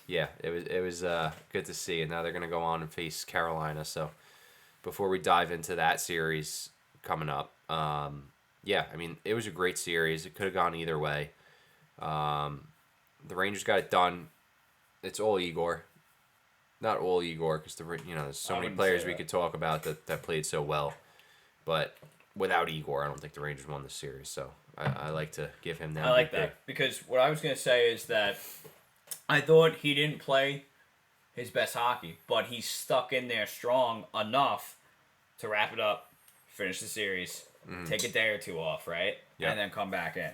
yeah, it was good to see. And now they're gonna go on and face Carolina. So before we dive into that series coming up, yeah, I mean it was a great series. It could have gone either way. The Rangers got it done. It's all Igor. Not all Igor, because there's so many players we could talk about that played so well. But without Igor, I don't think the Rangers won the series. So I like to give him that. I like that because what I was gonna say is that I thought he didn't play his best hockey, but he stuck in there strong enough to wrap it up, finish the series, take a day or two off, right, and then come back in.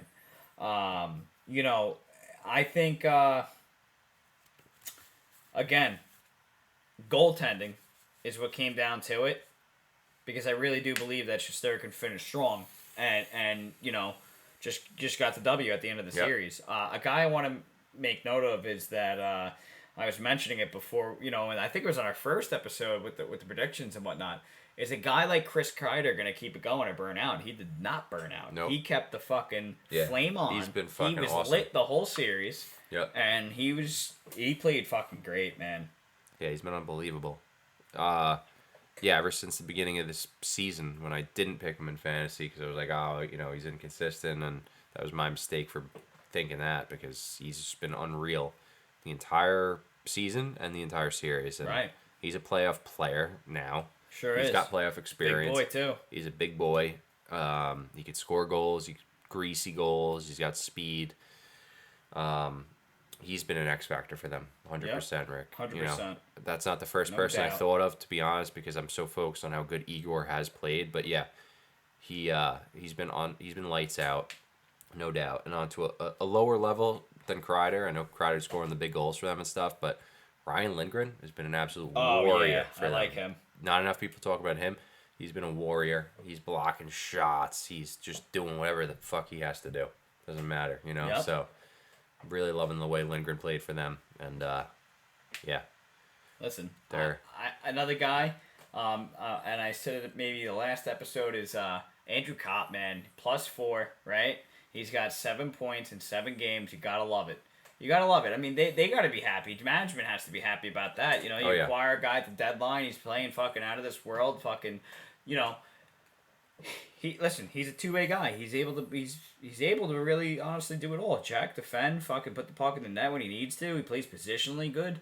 I think again, goaltending is what came down to it, because I really do believe that Shesterkin finished strong and just got the W at the end of the series. A guy I want to make note of is that I was mentioning it before, and I think it was on our first episode with the predictions and whatnot. Is a guy like Chris Kreider going to keep it going or burn out? He did not burn out. Nope. He kept the fucking flame on. He's been fucking awesome. He was lit the whole series. Yep. And he played fucking great, man. Yeah, he's been unbelievable. Ever since the beginning of this season when I didn't pick him in fantasy because I was like, he's inconsistent, and that was my mistake for thinking that, because he's just been unreal the entire season and the entire series. And right. He's a playoff player now. Sure He's is. got playoff experience. Big boy, too. He's a big boy. He could score goals, greasy goals. He's got speed. He's been an X factor for them, 100%, Rick. 100%. That's not the first No person doubt. I thought of, to be honest, because I'm so focused on how good Igor has played. But yeah, he's been lights out, no doubt, and onto a lower level than Kreider. I know Kreider's scoring the big goals for them and stuff, but Ryan Lindgren has been an absolute warrior. For them. Like him. Not enough people talk about him. He's been a warrior. He's blocking shots. He's just doing whatever the fuck he has to do. Doesn't matter, Yep. So really loving the way Lindgren played for them, and yeah. Listen, There. Another guy, and I said it maybe the last episode, is Andrew Kopp, man, +4, right? He's got 7 points in 7 games. You gotta love it. I mean, they gotta be happy. Management has to be happy about that. You acquire a guy at the deadline. He's playing fucking out of this world. Fucking, he's a two-way guy. He's able to really honestly do it all. Check, defend, fucking put the puck in the net when he needs to. He plays positionally good.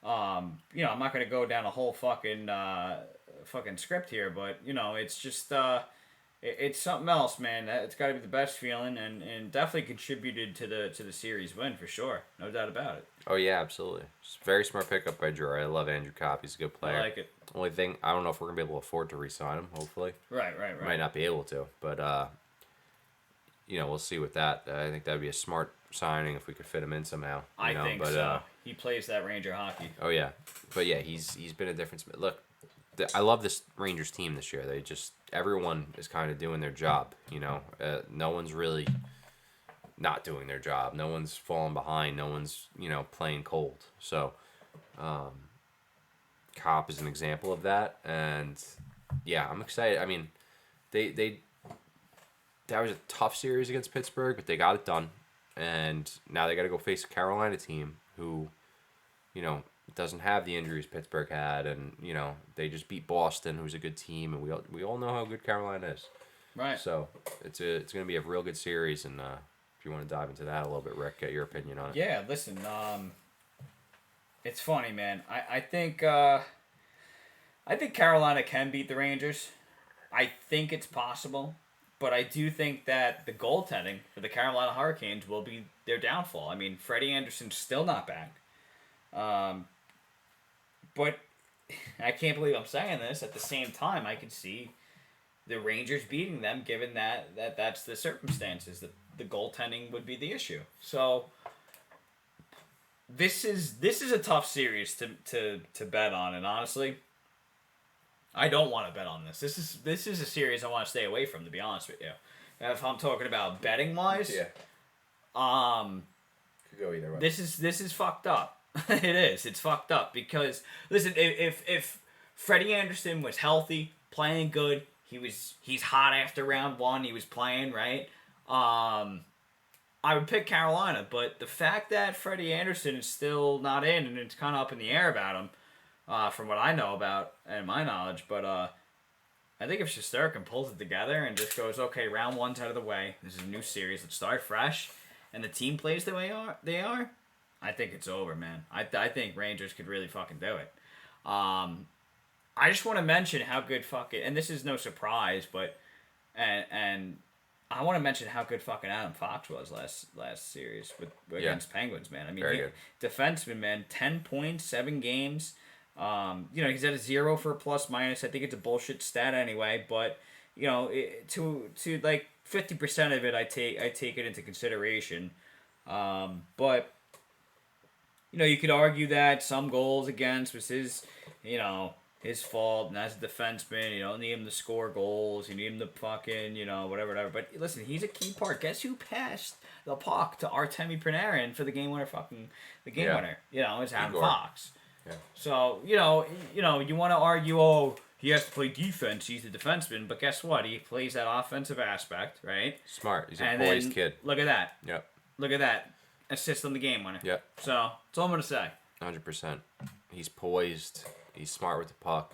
I'm not gonna go down a whole fucking script here, but it's just it's something else, man. It's got to be the best feeling, and definitely contributed to the series win for sure, no doubt about it. Oh yeah, absolutely. Just very smart pickup by Drew. I love Andrew Kopp. He's a good player. I like it. Only thing, I don't know if we're gonna be able to afford to re-sign him. Hopefully, Right. might not be able to, but we'll see with that. I think that'd be a smart signing if we could fit him in somehow. I think so. He plays that Ranger hockey. Oh yeah, but yeah, he's been a difference. Look, I love this Rangers team this year. Everyone is kind of doing their job. No one's really not doing their job. No one's falling behind. No one's playing cold. So, Kopp is an example of that, and yeah, I'm excited. I mean, that was a tough series against Pittsburgh, but they got it done, and now they got to go face a Carolina team who, doesn't have the injuries Pittsburgh had, and they just beat Boston, who's a good team, and we all know how good Carolina is. Right. So it's going to be a real good series, and if you want to dive into that a little bit, Rick, get your opinion on it. Yeah. Listen. It's funny, man. I think Carolina can beat the Rangers. I think it's possible, but I do think that the goaltending for the Carolina Hurricanes will be their downfall. I mean, Freddie Anderson's still not back. But I can't believe I'm saying this. At the same time, I could see the Rangers beating them, given that's the circumstances. That the goaltending would be the issue. So this is a tough series to bet on, and honestly, I don't want to bet on this. This is a series I want to stay away from, to be honest with you. If I'm talking about betting wise, Yeah. Could go either way. this is fucked up. It is. It's fucked up because listen, if Freddie Anderson was healthy, playing good, he's hot after round 1. He was playing right. I would pick Carolina, but the fact that Freddie Anderson is still not in and it's kind of up in the air about him, from what I know about and my knowledge, but I think if Shesterkin pulls it together and just goes, okay, round one's out of the way, this is a new series, let's start fresh, and the team plays the way they are, I think it's over, man. I think Rangers could really fucking do it. I just want to mention how good fucking, and this is no surprise, but and I want to mention how good fucking Adam Fox was last series against Penguins, man. I mean, defenseman, man, 10 points, 7 games. He's at a 0 for a plus minus. I think it's a bullshit stat anyway, but to like 50% of it, I take it into consideration. But you could argue that some goals against was his fault, and as a defenseman, you don't need him to score goals. You need him to fucking, whatever. But listen, he's a key part. Guess who passed the puck to Artemi Panarin for the game winner? Winner. It's Adam Fox. Yeah. So you want to argue, oh, he has to play defense. He's the defenseman, but guess what? He plays that offensive aspect, right? Smart. He's a poised kid. Look at that. Yep. Look at that. Assist on the game winner. Yep. So that's all I'm gonna say. 100%. He's poised. He's smart with the puck.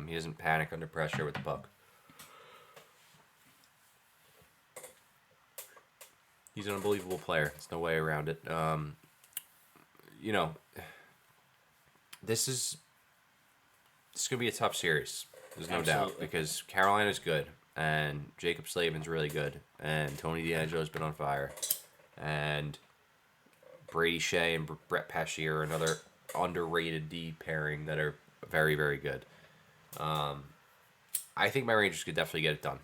He doesn't panic under pressure with the puck. He's an unbelievable player. There's no way around it. This is going to be a tough series. There's no doubt, because Carolina's good, and Jacob Slavin's really good, and Tony DeAngelo's been on fire, and Brady Shea and Brett Pesce are another underrated D pairing that are very, very good. I think my Rangers could definitely get it done.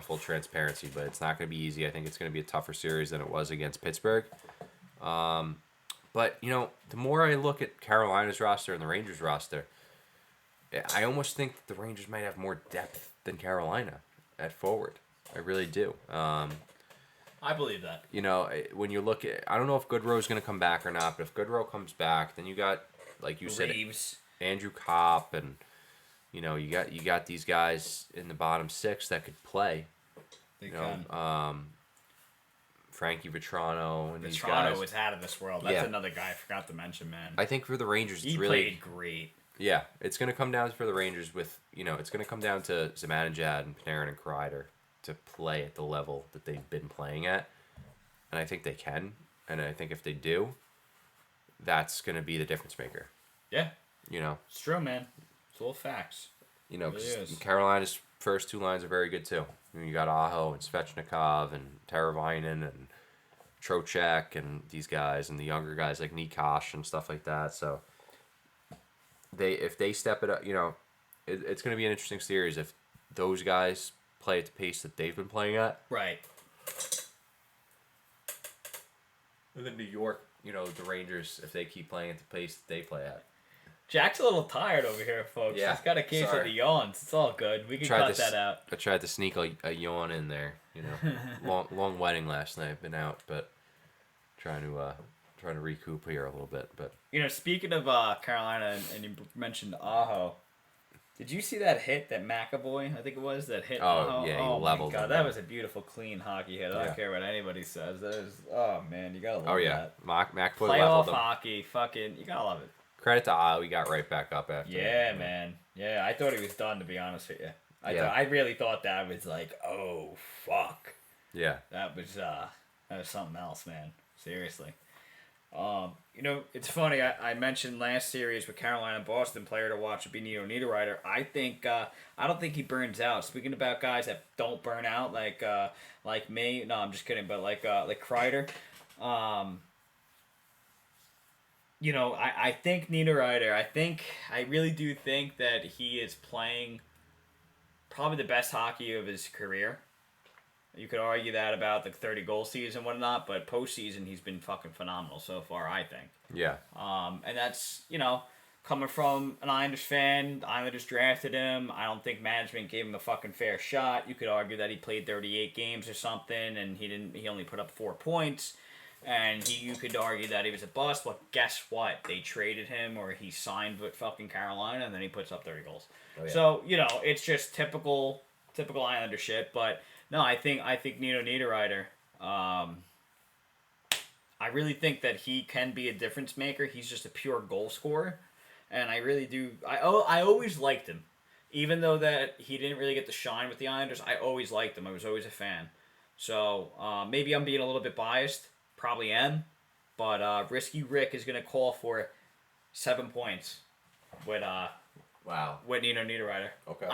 Full transparency, but it's not going to be easy. I think it's going to be a tougher series than it was against Pittsburgh. But, the more I look at Carolina's roster and the Rangers roster, I almost think the Rangers might have more depth than Carolina at forward. I really do. I believe that. When you look at, I don't know if Goodrow's going to come back or not, but if Goodrow comes back, then you got, like you said, Andrew Kopp, and you got these guys in the bottom 6 that could play. They can. Frankie Vetrano and these guys. Vetrano was out of this world. That's another guy I forgot to mention, man. I think for the Rangers, he played great. Yeah, it's going to come down for the Rangers with, it's going to come down to Zibanejad and Panarin and Kreider to play at the level that they've been playing at. And I think they can. And I think if they do, that's going to be the difference maker. Yeah. It's true, man. It's all facts. Because Carolina's first 2 lines are very good too. You got Aho and Svechnikov and Teravainen and Trocheck and these guys, and the younger guys like Nikosh and stuff like that. So if they step it up, it's going to be an interesting series if those guys play at the pace that they've been playing at. Right. And then New York, the Rangers, if they keep playing at the pace that they play at. Jack's a little tired over here, folks. Yeah, he's got a case of the yawns. It's all good. We can cut that out. I tried to sneak a yawn in there. Long wedding last night. Been out, but trying to recoup here a little bit. But speaking of Carolina, and you mentioned Aho, did you see that hit that McAvoy, I think it was, that hit Aho? Yeah, he leveled. My God, that was a beautiful, clean hockey hit. I don't care what anybody says. That is, oh man, you gotta love that. McAvoy leveled him. Playoff hockey, fucking, you gotta love it. Credit to Aho, he got right back up after. Yeah, man. Yeah, I thought he was done, to be honest with you. I really thought that was like, oh fuck. Yeah. That was something else, man. Seriously. It's funny. I mentioned last series with Carolina and Boston, player to watch would be Nino Niederreiter. I don't think he burns out. Speaking about guys that don't burn out, like me. No, I'm just kidding. But like Kreider. I think Niederreiter. I really do think that he is playing probably the best hockey of his career. You could argue that about the 30-goal season and whatnot, but postseason he's been fucking phenomenal so far, I think. Yeah. And that's, coming from an Islanders fan. The Islanders drafted him. I don't think management gave him a fucking fair shot. You could argue that he played 38 games or something, and he only put up 4 points. And you could argue that he was a bust. Well, guess what? They traded him, or he signed with fucking Carolina, and then he puts up 30 goals. Oh, yeah. So, it's just typical Islander shit. But, no, I think Nino Niederreiter, I really think that he can be a difference maker. He's just a pure goal scorer, and I really do. I always liked him, even though that he didn't really get to shine with the Islanders. I always liked him. I was always a fan. So maybe I'm being a little bit biased. Probably am, but Risky Rick is gonna call for 7 points with Wow. with Nino Niederreiter. Okay.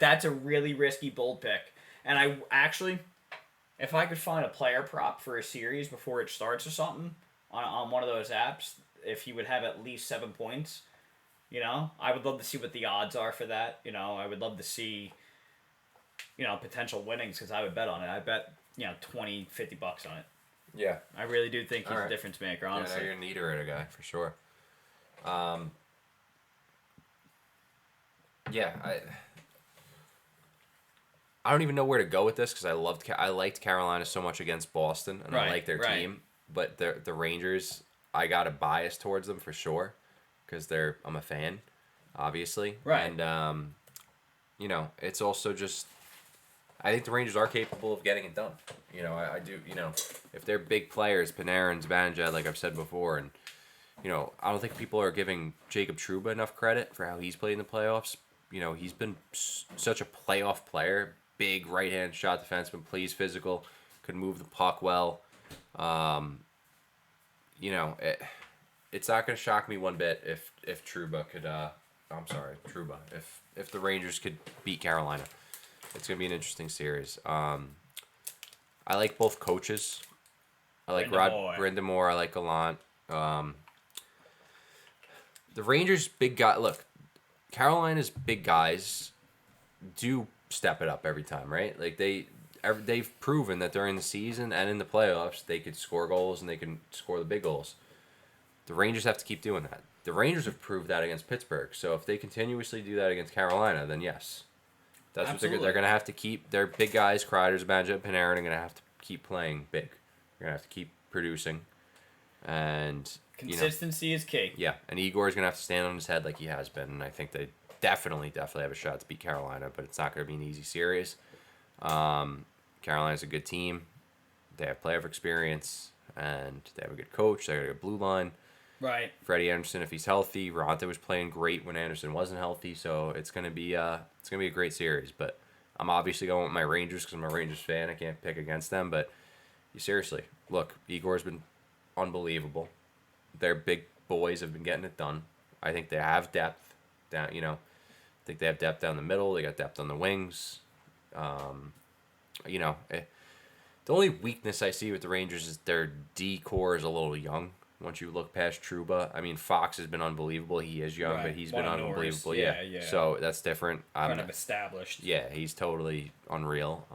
That's a really risky bold pick, and I actually. If I could find a player prop for a series before it starts or something on one of those apps, if he would have at least 7 points, I would love to see what the odds are for that. I would love to see, potential winnings because I would bet on it. I bet, 20, $50 on it. Yeah. I really do think he's All right. a difference maker, honestly. Yeah, no, you're a Niederreiter guy for sure. Yeah, I don't even know where to go with this because I liked Carolina so much against Boston and I like their team, but the Rangers, I got a bias towards them for sure because I'm a fan, obviously, Right. And it's also just I think the Rangers are capable of getting it done. I do. If they're big players, Panarin, Zibanejad, like I've said before, and I don't think people are giving Jacob Trouba enough credit for how he's played in the playoffs. He's been such a playoff player. Big right-hand shot defenseman, plays physical, could move the puck well. It's not going to shock me one bit if Trouba could. Trouba. If the Rangers could beat Carolina, it's going to be an interesting series. I like both coaches. I like Brind'Amour. I like Gallant. The Rangers' big guy. Look, Carolina's big guys do step it up every time, right? Like they've proven that during the season and in the playoffs they could score goals and they can score the big goals. The Rangers have to keep doing that. The Rangers have proved that against Pittsburgh. So if they continuously do that against Carolina, then yes, that's Absolutely. what they're going to have to keep. Their big guys, Kreider, Zibanejad, Panarin, are going to have to keep playing big. They're going to have to keep producing, and Consistency is key. Yeah, and Igor is going to have to stand on his head like he has been, and I think they definitely have a shot to beat Carolina, but it's not going to be an easy series. Carolina's a good team. They have playoff experience, and they have a good coach. They got a good blue line. Right. Freddie Anderson, if he's healthy. Ronta was playing great when Anderson wasn't healthy, so it's going to be a great series. But I'm obviously going with my Rangers because I'm a Rangers fan. I can't pick against them, but seriously, look, Igor's been unbelievable. Their big boys have been getting it done. I think they have depth down, I think they have depth down the middle. They got depth on the wings. The only weakness I see with the Rangers is their D core is a little young. Once you look past Trouba, I mean, Fox has been unbelievable. He is young, but he's been unbelievable. Yeah. So that's different. Kind of established. Yeah, he's totally unreal.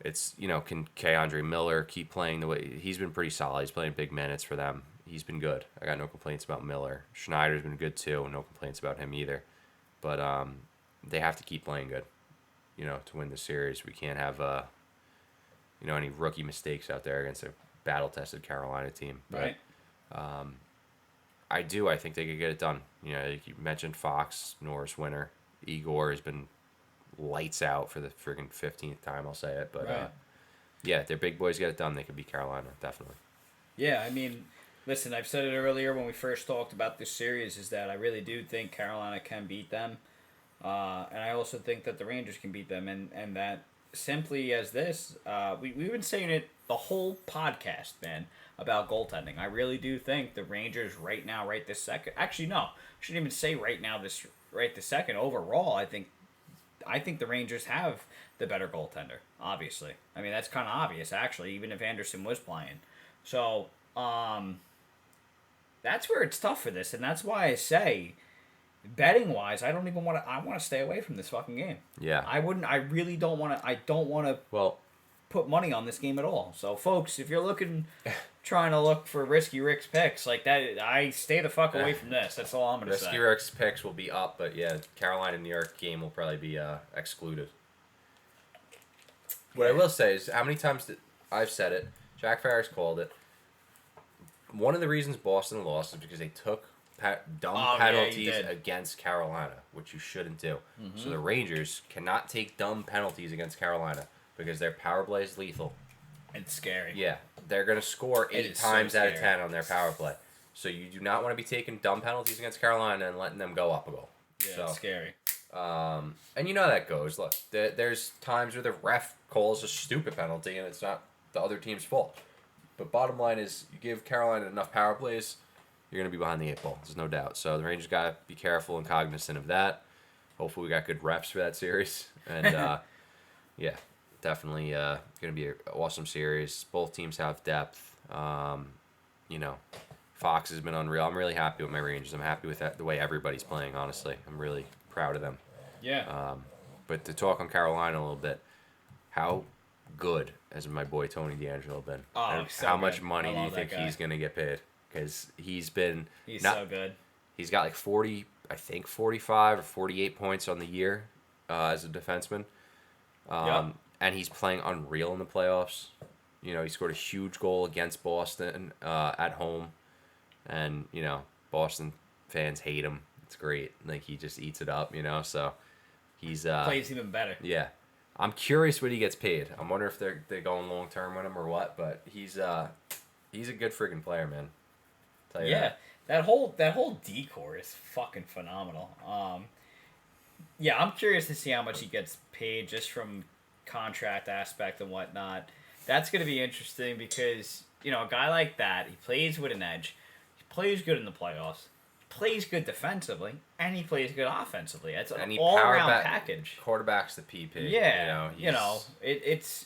It's can Andre Miller keep playing the way he's been pretty solid? He's playing big minutes for them. He's been good. I got no complaints about Miller. Schneider's been good too. No complaints about him either. But they have to keep playing good, to win the series. We can't have any rookie mistakes out there against a battle-tested Carolina team. But, right. I think they could get it done. Like you mentioned Fox, Norris winner. Igor has been lights out for the friggin' 15th time. I'll say it, but right. If their big boys get it done, they could beat Carolina definitely. Yeah, I mean, listen, I've said it earlier when we first talked about this series, is that I really do think Carolina can beat them, and I also think that the Rangers can beat them, and that simply as this, we've been saying it the whole podcast, man, about goaltending. I really do think the Rangers right now, right this second. Actually, no, I shouldn't even say right now, right this second. Overall, I think the Rangers have the better goaltender. Obviously, I mean that's kind of obvious. Actually, even if Anderson was playing, so that's where it's tough for this, and that's why I say, betting wise, I don't even want to. I want to stay away from this fucking game. Yeah, I wouldn't. I really don't want to. I don't want to. Well, put money on this game at all. So, folks, if you're trying to look for Risky Rick's picks like that, I stay the fuck away from this. That's all I'm gonna say. Risky Rick's picks will be up, but yeah, Carolina New York game will probably be excluded. What I will say is, how many times I've said it? Jack Farris called it. One of the reasons Boston lost is because they took dumb penalties against Carolina, which you shouldn't do. Mm-hmm. So the Rangers cannot take dumb penalties against Carolina because their power play is lethal. It's scary. Yeah, they're going to score It 8 is times so out of scary. 10 on their power play. So you do not want to be taking dumb penalties against Carolina and letting them go up a goal. Yeah, So, it's scary. and you know how that goes. Look, there's times where the ref calls a stupid penalty and it's not the other team's fault. But bottom line is, you give Carolina enough power plays, you're going to be behind the 8 ball. There's no doubt. So the Rangers got to be careful and cognizant of that. Hopefully we got good refs for that series. And, yeah, definitely going to be an awesome series. Both teams have depth. You know, Fox has been unreal. I'm really happy with my Rangers. I'm happy with the way everybody's playing, honestly. I'm really proud of them. Yeah. But to talk on Carolina a little bit, how good has my boy Tony DeAngelo been? Oh, And so how good. much money I do you love think that guy. he's going to get paid? Because he's been... He's not, so good. He's got like 40, I think 45 or 48 points on the year as a defenseman. Yep. And he's playing unreal in the playoffs. You know, he scored a huge goal against Boston at home. And, you know, Boston fans hate him. It's great. Like, he just eats it up, you know, so he's... Plays even better. Yeah. I'm curious what he gets paid. I'm wondering if they're going long-term with him or what, but he's a good friggin' player, man. Tell you Yeah. that. That whole decor is fucking phenomenal. Yeah, I'm curious to see how much he gets paid just from contract aspect and whatnot. That's going to be interesting because, you know, a guy like that, he plays with an edge. He plays good in the playoffs. He plays good defensively, and he plays good offensively. It's an all-around package. Quarterback's the PP. Yeah, it's.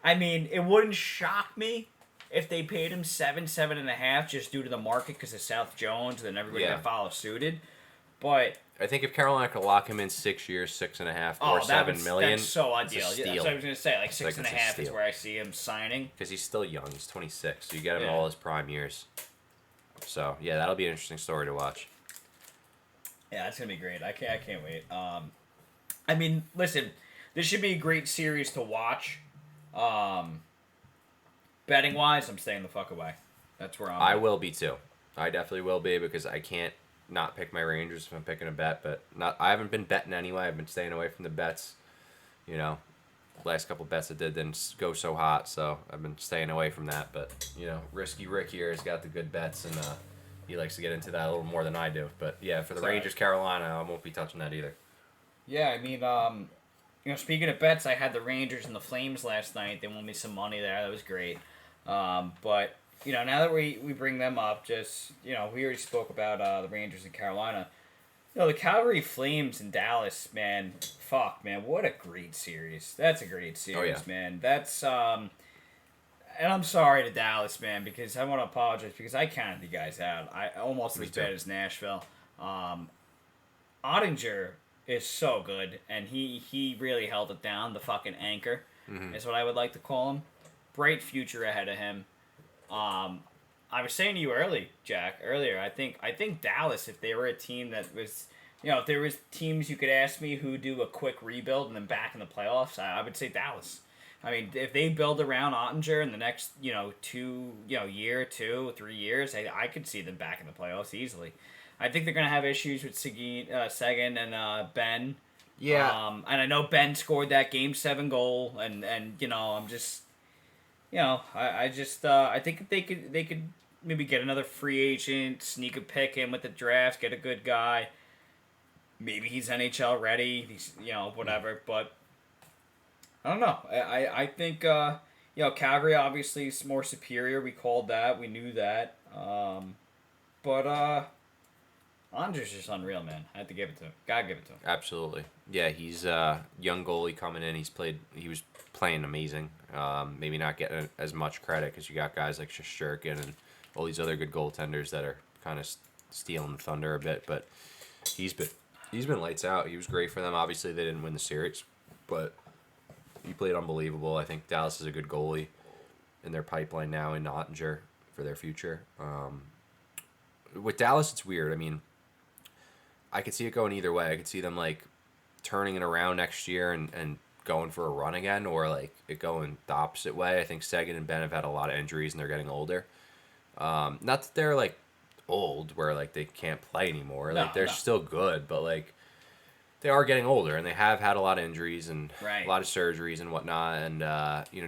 I mean, it wouldn't shock me if they paid him 7.5 just due to the market because of South Jones, then everybody Yeah. gonna follow suited. But I think if Carolina could lock him in 6 years, 6.5 or $7 million, that's so it's a ideal. Yeah, steal. that's what I was gonna say. Like Like, 6.5 it's a is steal. where I see him signing. Because he's still young. He's 26. So you get him Yeah. all his prime years. So, yeah, that'll be an interesting story to watch. Yeah, that's gonna be great. I can't wait. I mean, listen, this should be a great series to watch. Betting wise, I'm staying the fuck away. That's where I will be, too. I definitely will be because I can't not pick my Rangers if I'm picking a bet. But I haven't been betting anyway. I've been staying away from the bets. You know, last couple bets I did didn't go so hot, so I've been staying away from that. But, you know, Risky Rick here has got the good bets, and he likes to get into that a little more than I do. But, yeah, for the Sorry. Rangers, Carolina, I won't be touching that either. Yeah, I mean, you know, speaking of bets, I had the Rangers and the Flames last night. They won me some money there. That was great. But, you know, now that we bring them up, just, you know, we already spoke about the Rangers and Carolina. You know, the Calgary Flames and Dallas, man, fuck, man, what a great series. That's a great series, man. That's, and I'm sorry to Dallas, man, because I want to apologize because I counted you guys out. I almost Me as too. bad as Nashville. Ottinger is so good, and he really held it down. The fucking anchor is what I would like to call him. Bright future ahead of him. I was saying to you earlier. I think Dallas, if they were a team that was, you know, if there was teams you could ask me who do a quick rebuild and then back in the playoffs, I would say Dallas. I mean, if they build around Ottinger in the next, you know, 3 years, I could see them back in the playoffs easily. I think they're going to have issues with Seguin and Ben. Yeah. And I know Ben scored that Game 7 goal, and you know, I'm just, you know, I think if they could maybe get another free agent, sneak a pick in with the draft, get a good guy. Maybe he's NHL ready. He's, you know, whatever. But I don't know. I think you know, Calgary obviously is more superior. We called that. We knew that. But Andre's just unreal, man. I have to give it to him. Gotta give it to him. Absolutely. Yeah, he's a young goalie coming in. He was playing amazing. Maybe not getting as much credit because you got guys like Shesterkin and all these other good goaltenders that are kind of stealing the thunder a bit. But he's been lights out. He was great for them. Obviously, they didn't win the series, but he played unbelievable. I think Dallas is a good goalie in their pipeline now in Ottinger for their future. With Dallas, it's weird. I mean, I could see it going either way. I could see them like turning it around next year and going for a run again, or like it going the opposite way. I think Seguin and Ben have had a lot of injuries and they're getting older. Not that they're like old where like they can't play anymore. Like they're still good, but like they are getting older, and they have had a lot of injuries and Right. a lot of surgeries and whatnot. And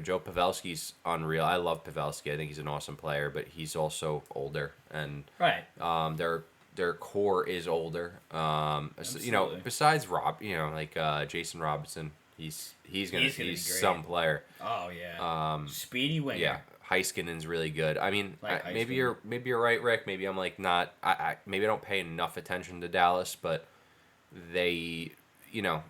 Joe Pavelski's unreal. I love Pavelski. I think he's an awesome player, but he's also older, and Right. their core is older. Absolutely. Besides Rob, Jason Robinson, he's He's gonna be great. some player. Oh yeah. Speedy winger. Yeah, Heiskanen's really good. I mean, Like maybe Heiskanen. you're right, Rick. Maybe I'm like not. Maybe I don't pay enough attention to Dallas, but they,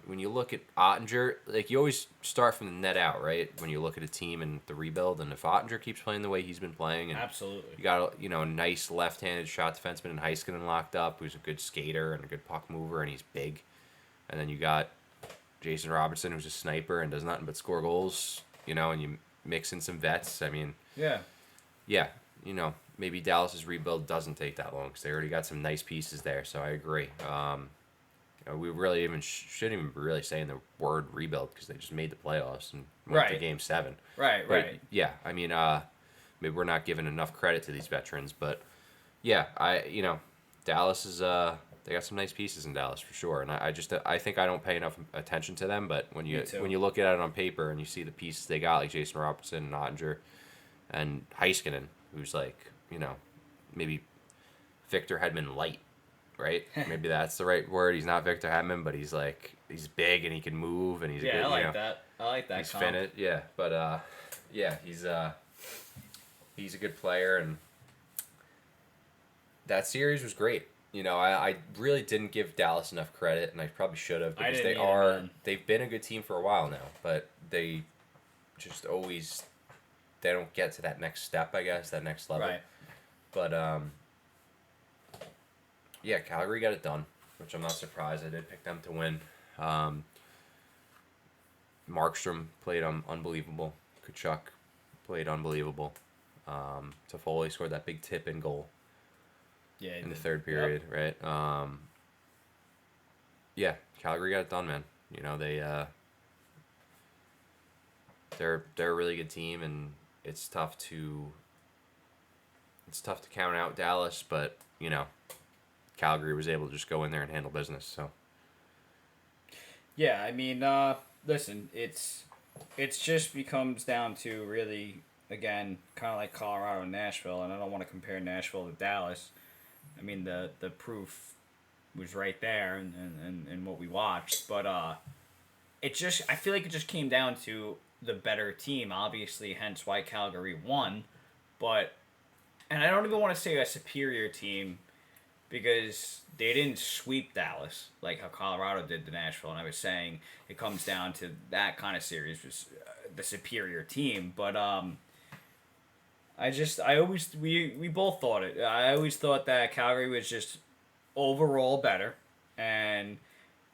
when you look at Ottinger, like you always start from the net out, right? When you look at a team and the rebuild, and if Ottinger keeps playing the way he's been playing, and Absolutely. you got a nice left-handed shot defenseman in Heiskanen locked up, who's a good skater and a good puck mover, and he's big, and then you got Jason Robinson, who's a sniper and does nothing but score goals, and you mix in some vets. I mean, Yeah. yeah, maybe Dallas's rebuild doesn't take that long because they already got some nice pieces there. So I agree. We really even shouldn't even be really saying the word rebuild because they just made the playoffs and went to Right. Game 7. Right. But, Right. yeah, I mean, maybe we're not giving enough credit to these veterans, but yeah, Dallas is they got some nice pieces in Dallas for sure, and I think I don't pay enough attention to them, but when Me too. you look at it on paper and you see the pieces they got, like Jason Robertson and Ottinger and Heiskanen, who's like, maybe Victor Hedman light, right? Maybe that's the right word. He's not Victor Hedman, but he's big and he can move and he's Yeah, a good, I like that. I like that. he's comp. finite, yeah. But yeah, he's a good player, and that series was great. I really didn't give Dallas enough credit, and I probably should have because didn't either, man. they've been a good team for a while now, but they just always they don't get to that next step, I guess, that next level. Right. But yeah, Calgary got it done, which I'm not surprised. I did pick them to win. Markstrom played unbelievable. Kachuk played unbelievable. Toffoli scored that big tip-in goal Yeah. in the third period, right? Yeah, Calgary got it done, man. They're a really good team, and it's tough to count out Dallas, but Calgary was able to just go in there and handle business. So Yeah, I mean, listen, it's just becomes down to really, again, kind of like Colorado and Nashville, and I don't want to compare Nashville to Dallas. I mean, the proof was right there and what we watched, but I feel like it just came down to the better team, obviously, hence why Calgary won, and I don't even want to say a superior team, because they didn't sweep Dallas like how Colorado did to Nashville, and I was saying it comes down to that kind of series was the superior team. But we both thought it. I always thought that Calgary was just overall better, and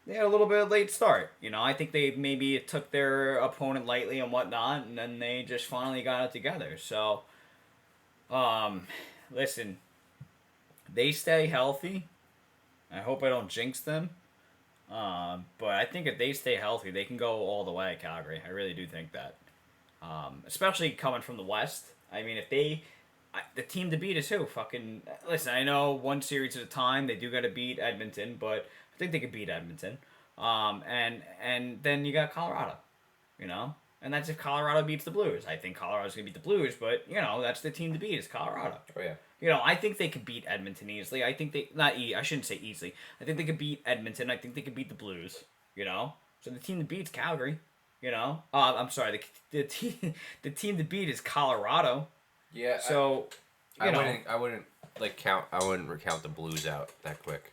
they had a little bit of late start. I think they maybe took their opponent lightly and whatnot, and then they just finally got it together. So, listen. They stay healthy. I hope I don't jinx them. But I think if they stay healthy, they can go all the way, Calgary. I really do think that. Especially coming from the West. I mean, the team to beat is who? Fucking listen. I know one series at a time. They do got to beat Edmonton, but I think they could beat Edmonton. And then you got Colorado. And that's if Colorado beats the Blues. I think Colorado's gonna beat the Blues, but that's the team to beat is Colorado. oh yeah. I think they could beat Edmonton easily. I think I shouldn't say easily. I think they could beat Edmonton. I think they could beat the Blues. So the team to beat is Calgary. I'm sorry. The team to beat is Colorado. Yeah. So I wouldn't recount the Blues out that quick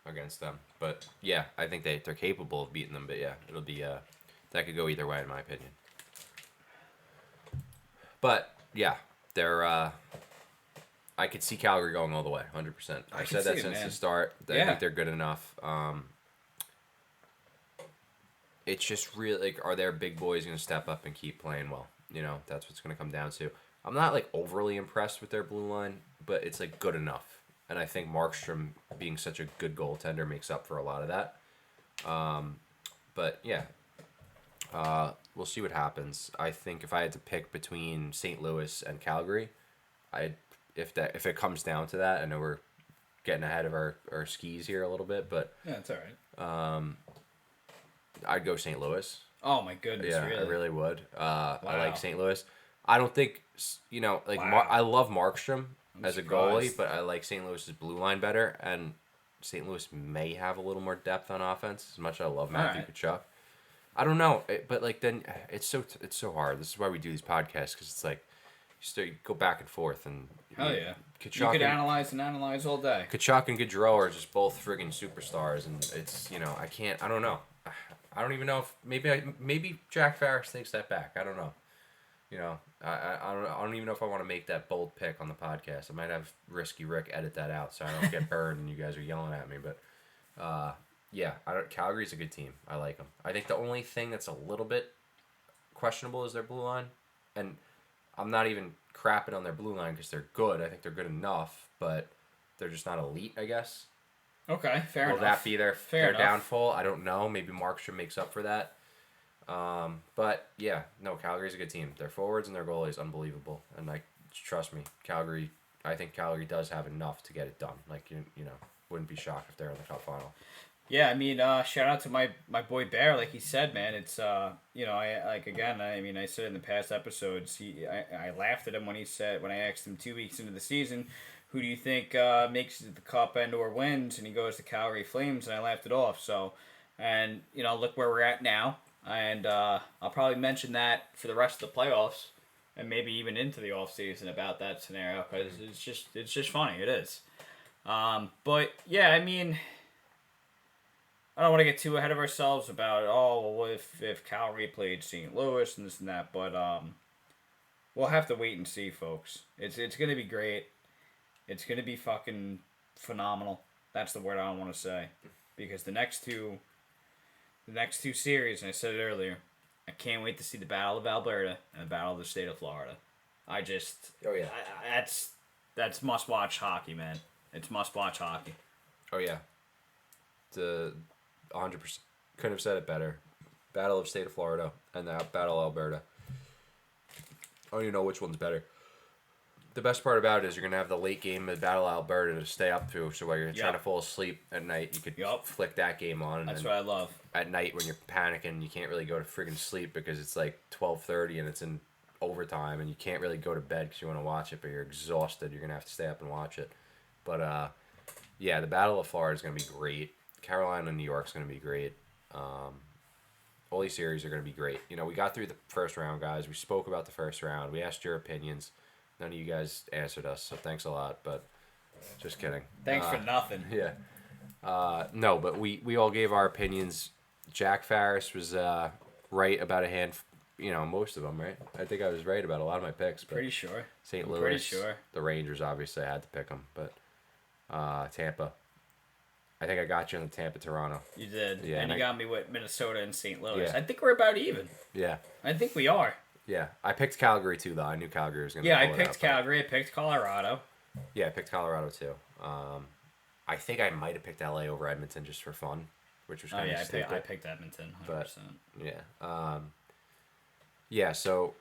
against them. But yeah, I think they're capable of beating them. But yeah, it'll be that could go either way in my opinion. But yeah, they're. I could see Calgary going all the way, 100%. I've said that since the start. I think they're good enough. It's just really are their big boys going to step up and keep playing well? That's what's going to come down to. I'm not overly impressed with their blue line, but it's good enough. And I think Markstrom being such a good goaltender makes up for a lot of that. But yeah, we'll see what happens. I think if I had to pick between St. Louis and Calgary, if it comes down to that, I know we're getting ahead of our skis here a little bit, but yeah, it's all right. I'd go St. Louis. Oh my goodness, Yeah, really? I really would. I Wow. like St. Louis. I don't think like Wow. I love Markstrom I'm as a surprised. goalie, but I like St. Louis's blue line better, and St. Louis may have a little more depth on offense. As much as I love Matthew Alright. Tkachuk, I don't know, but like then it's so hard. This is why we do these podcasts because it's like you go back and forth and Hell yeah. You Tkachuk could and analyze all day. Tkachuk and Gaudreau are just both friggin' superstars, and it's I don't know. I don't even know if maybe Jack Farris takes that back. I don't know. I don't even know if I want to make that bold pick on the podcast. I might have Risky Rick edit that out so I don't get burned and you guys are yelling at me. But yeah, Calgary's a good team. I like them. I think the only thing that's a little bit questionable is their blue line, and I'm not even crapping on their blue line because they're good. I think they're good enough, but they're just not elite, I guess. Okay, fair enough. Will that be their enough. downfall? I don't know. Maybe Markstrom makes up for that. But yeah, no, Calgary's a good team. Their forwards and their goalie is unbelievable, and trust me, Calgary. I think Calgary does have enough to get it done. Wouldn't be shocked if they're in the cup final. Yeah, I mean, shout out to my boy Bear. Like he said, man, it's I said in the past episodes, I laughed at him when I asked him 2 weeks into the season, who do you think makes it to the cup and or wins, and he goes to Calgary Flames, and I laughed it off. So, and look where we're at now, and I'll probably mention that for the rest of the playoffs, and maybe even into the off season about that scenario because it's just funny. It is. But yeah, I mean, I don't want to get too ahead of ourselves about what if Calgary played St. Louis and this and that, but we'll have to wait and see, folks. It's gonna be great. It's gonna be fucking phenomenal. That's the word I want to say, because the next two series, and I said it earlier, I can't wait to see the Battle of Alberta and the Battle of the State of Florida. That's must watch hockey, man. It's must watch hockey. Oh yeah, 100%. Couldn't have said it better. Battle of State of Florida and the Battle of Alberta. I don't even know which one's better. The best part about it is you're going to have the late game of Battle of Alberta to stay up to, so while you're trying to fall asleep at night, you could flick that game on. And that's what I love. At night when you're panicking, you can't really go to friggin' sleep because it's like 12:30 and it's in overtime, and you can't really go to bed because you want to watch it, but you're exhausted. You're going to have to stay up and watch it. But, yeah, the Battle of Florida is going to be great. Carolina and New York is going to be great. All these series are going to be great. We got through the first round, guys. We spoke about the first round. We asked your opinions. None of you guys answered us, so thanks a lot. But just kidding. Thanks for nothing. Yeah. No, but we all gave our opinions. Jack Farris was right about most of them, right? I think I was right about a lot of my picks. But pretty sure. St. Louis. Pretty sure. The Rangers, obviously, I had to pick them. But Tampa. I think I got you in the Tampa-Toronto. You did. Yeah, and you got me with Minnesota and St. Louis. Yeah. I think we're about even. Yeah. I think we are. Yeah. I picked Calgary, too, though. I knew Calgary was going to I picked Calgary. I picked Colorado. Yeah, I picked Colorado, too. I think I might have picked LA over Edmonton just for fun, which was kind of stupid. I picked Edmonton, 100%. But, yeah. Yeah, so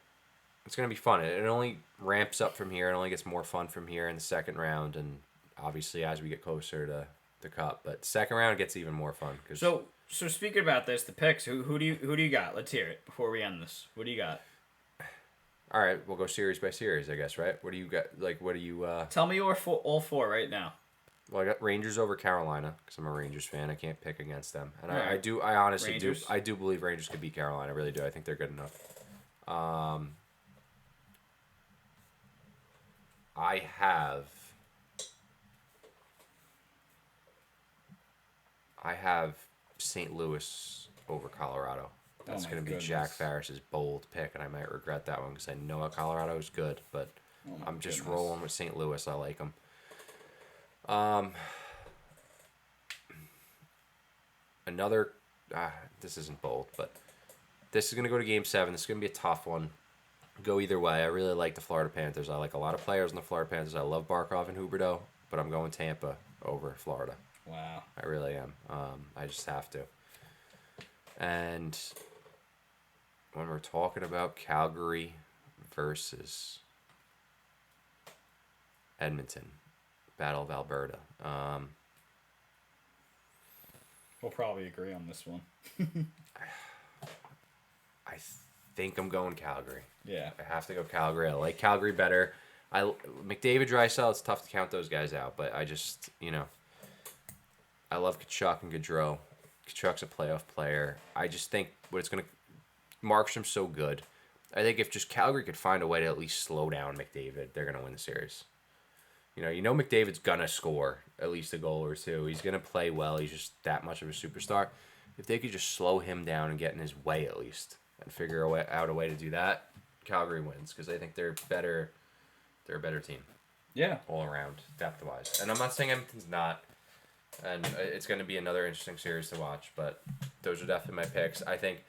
it's going to be fun. It only ramps up from here. It only gets more fun from here in the second round, and obviously as we get closer to the cup. But second round gets even more fun. So speaking about this, the picks, who do you got? Let's hear it before we end this. What do you got? All right, we'll go series by series, I guess, right? What do you got? What do you... Tell me all four right now. Well, I got Rangers over Carolina because I'm a Rangers fan. I can't pick against them, and right. I honestly Rangers. I do believe Rangers could beat Carolina. I really do. I think they're good enough. I have St. Louis over Colorado. That's going to be Jack Farris's bold pick, and I might regret that one because I know Colorado is good, but I'm just rolling with St. Louis. I like them. Another, this isn't bold, but this is going to go to Game 7. This is going to be a tough one. Go either way. I really like the Florida Panthers. I like a lot of players in the Florida Panthers. I love Barkov and Huberdeau, but I'm going Tampa over Florida. Wow. I really am. I just have to. And when we're talking about Calgary versus Edmonton, Battle of Alberta. We'll probably agree on this one. I think I'm going Calgary. Yeah. I have to go Calgary. I like Calgary better. McDavid, Draisaitl, it's tough to count those guys out, but I just, I love Kachuk and Gaudreau. Kachuk's a playoff player. I just think Markstrom's so good. I think if just Calgary could find a way to at least slow down McDavid, they're going to win the series. McDavid's going to score at least a goal or two. He's going to play well. He's just that much of a superstar. If they could just slow him down and get in his way at least and figure out a way to do that, Calgary wins because I think they're better. They're a better team. Yeah. All around, depth-wise. And I'm not saying Edmonton's not. And it's going to be another interesting series to watch. But those are definitely my picks. I think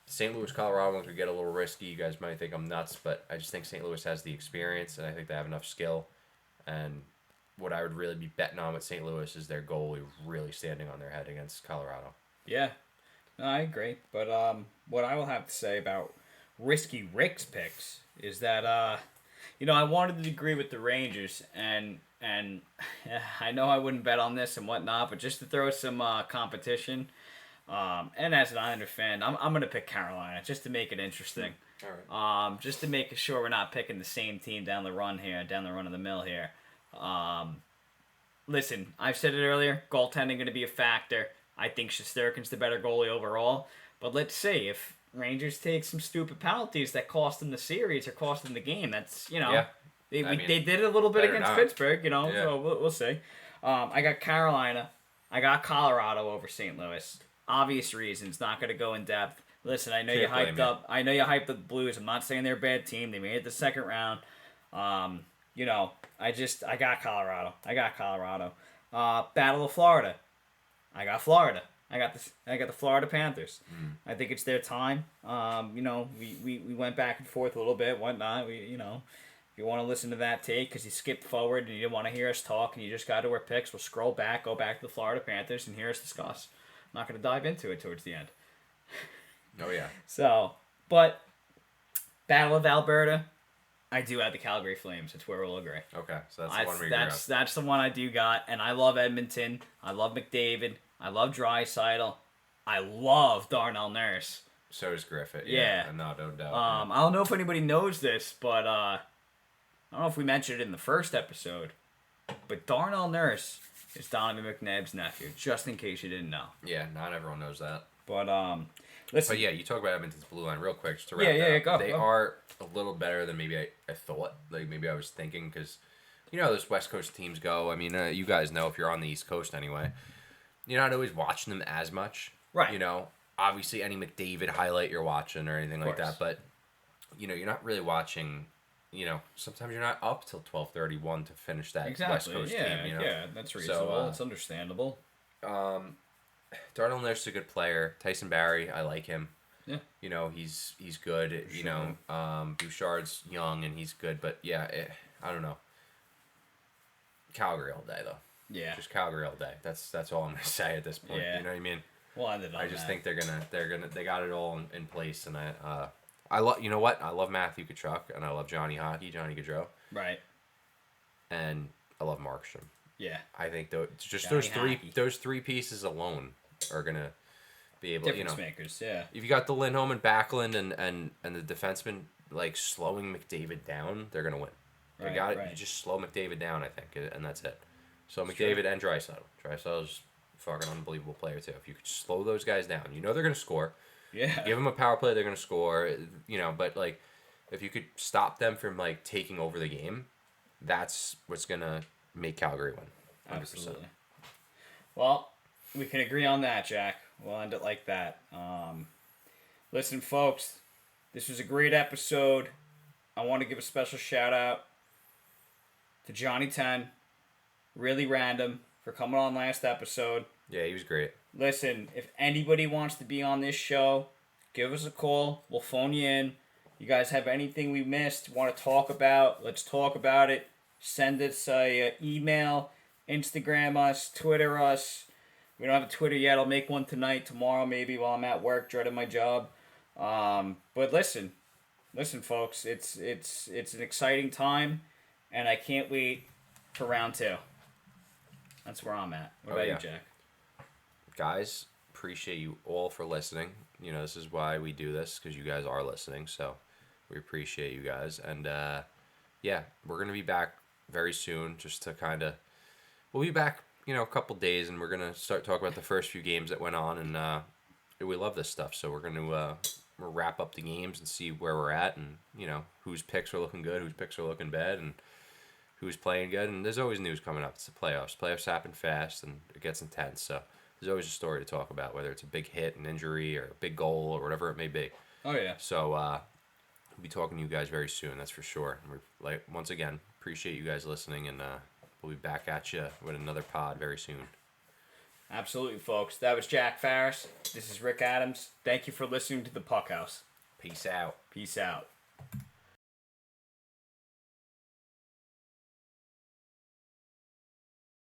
St. Louis, Colorado ones would get a little risky. You guys might think I'm nuts. But I just think St. Louis has the experience. And I think they have enough skill. And what I would really be betting on with St. Louis is their goalie really standing on their head against Colorado. Yeah. No, I agree. But what I will have to say about Risky Rick's picks is that, I wanted to agree with the Rangers, and I know I wouldn't bet on this and whatnot, but just to throw some competition, and as an Islander fan, I'm going to pick Carolina just to make it interesting. All right. Just to make sure we're not picking the same team down the run of the mill here. Listen, I've said it earlier, goaltending going to be a factor. I think Shesterkin's the better goalie overall, but let's see if Rangers take some stupid penalties that cost them the series or cost them the game. That's, Yeah. they did it a little bit against not. Pittsburgh, Yeah. so we'll see. I got Carolina. I got Colorado over St. Louis. Obvious reasons, not going to go in depth. Listen, I know you hyped up. I know you hyped up the Blues. I'm not saying they're a bad team. They made it the second round. I got Colorado. Battle of Florida. I got Florida. I got the Florida Panthers. I think it's their time. We went back and forth a little bit, whatnot. If you want to listen to that take because you skipped forward and you didn't want to hear us talk and you just got to our picks, we'll scroll back, go back to the Florida Panthers and hear us discuss. I'm not going to dive into it towards the end. Oh, yeah. So, but Battle of Alberta, I do have the Calgary Flames. It's where we'll agree. Okay, so that's the one we agree on. That's the one I do got, and I love Edmonton. I love McDavid. I love Draisaitl. I love Darnell Nurse. So does Griffith. Yeah. No doubt. I don't know if anybody knows this, but I don't know if we mentioned it in the first episode, but Darnell Nurse is Donovan McNabb's nephew, just in case you didn't know. Yeah, not everyone knows that. But listen. But yeah, you talk about Edmonton's blue line real quick just to wrap that up. Go. They are a little better than maybe I thought. Like maybe I was thinking because those West Coast teams go. I mean, you guys know if you're on the East Coast anyway. You're not always watching them as much. Right. Obviously any McDavid highlight you're watching or anything like that. But, you're not really watching, sometimes you're not up till 12:31 to finish that West Coast team. Yeah, that's reasonable. It's understandable. Darnell Nurse is a good player. Tyson Barrie, I like him. Yeah. He's good. Bouchard's young and he's good. But, yeah, I don't know. Calgary all day, though. Yeah. Just Calgary all day. That's all I'm gonna say at this point. Yeah. You know what I mean? We'll end it on I just think they got it all in place, and I love I love Matthew Tkachuk and I love Johnny Gaudreau. Right. And I love Markstrom. Yeah. I think those three pieces alone are gonna be able difference makers. Yeah. If you got the Lindholm and Backlund and the defenseman like slowing McDavid down, they're gonna win. They got it. Right. You just slow McDavid down, I think, and that's it. So McDavid and Draisaitl. Draisaitl's a fucking unbelievable player too. If you could slow those guys down, they're gonna score. Yeah. Give them a power play, they're gonna score. But like, if you could stop them from like taking over the game, that's what's gonna make Calgary win. 100%. Absolutely. Well, we can agree on that, Jack. We'll end it like that. Listen, folks, this was a great episode. I want to give a special shout out to Johnny 10. Really random for coming on last episode. Yeah, he was great. Listen, if anybody wants to be on this show, give us a call. We'll phone you in. You guys have anything we missed, want to talk about, let's talk about it. Send us a email, Instagram us, Twitter us. We don't have a Twitter yet. I'll make one tonight, tomorrow maybe while I'm at work, dreading my job. But listen, folks, it's an exciting time, and I can't wait for round 2. That's where I'm at. What about you, Jack? Guys, appreciate you all for listening. You know, this is why we do this, because you guys are listening. So we appreciate you guys. And yeah, we're going to be back very soon just to kind of, we'll be back, you know, a couple days, and we're going to start talking about the first few games that went on. And we love this stuff. So we're going to we'll wrap up the games and see where we're at, and, you know, whose picks are looking good, whose picks are looking bad, and who's playing good. And there's always news coming up. It's the playoffs. Playoffs happen fast, and it gets intense. So there's always a story to talk about, whether it's a big hit, an injury, or a big goal, or whatever it may be. Oh, yeah. So we'll be talking to you guys very soon, that's for sure. And we're, like, once again, appreciate you guys listening, and we'll be back at you with another pod very soon. Absolutely, folks. That was Jack Farris. This is Rick Adams. Thank you for listening to the PuckHouse. Peace out. Peace out.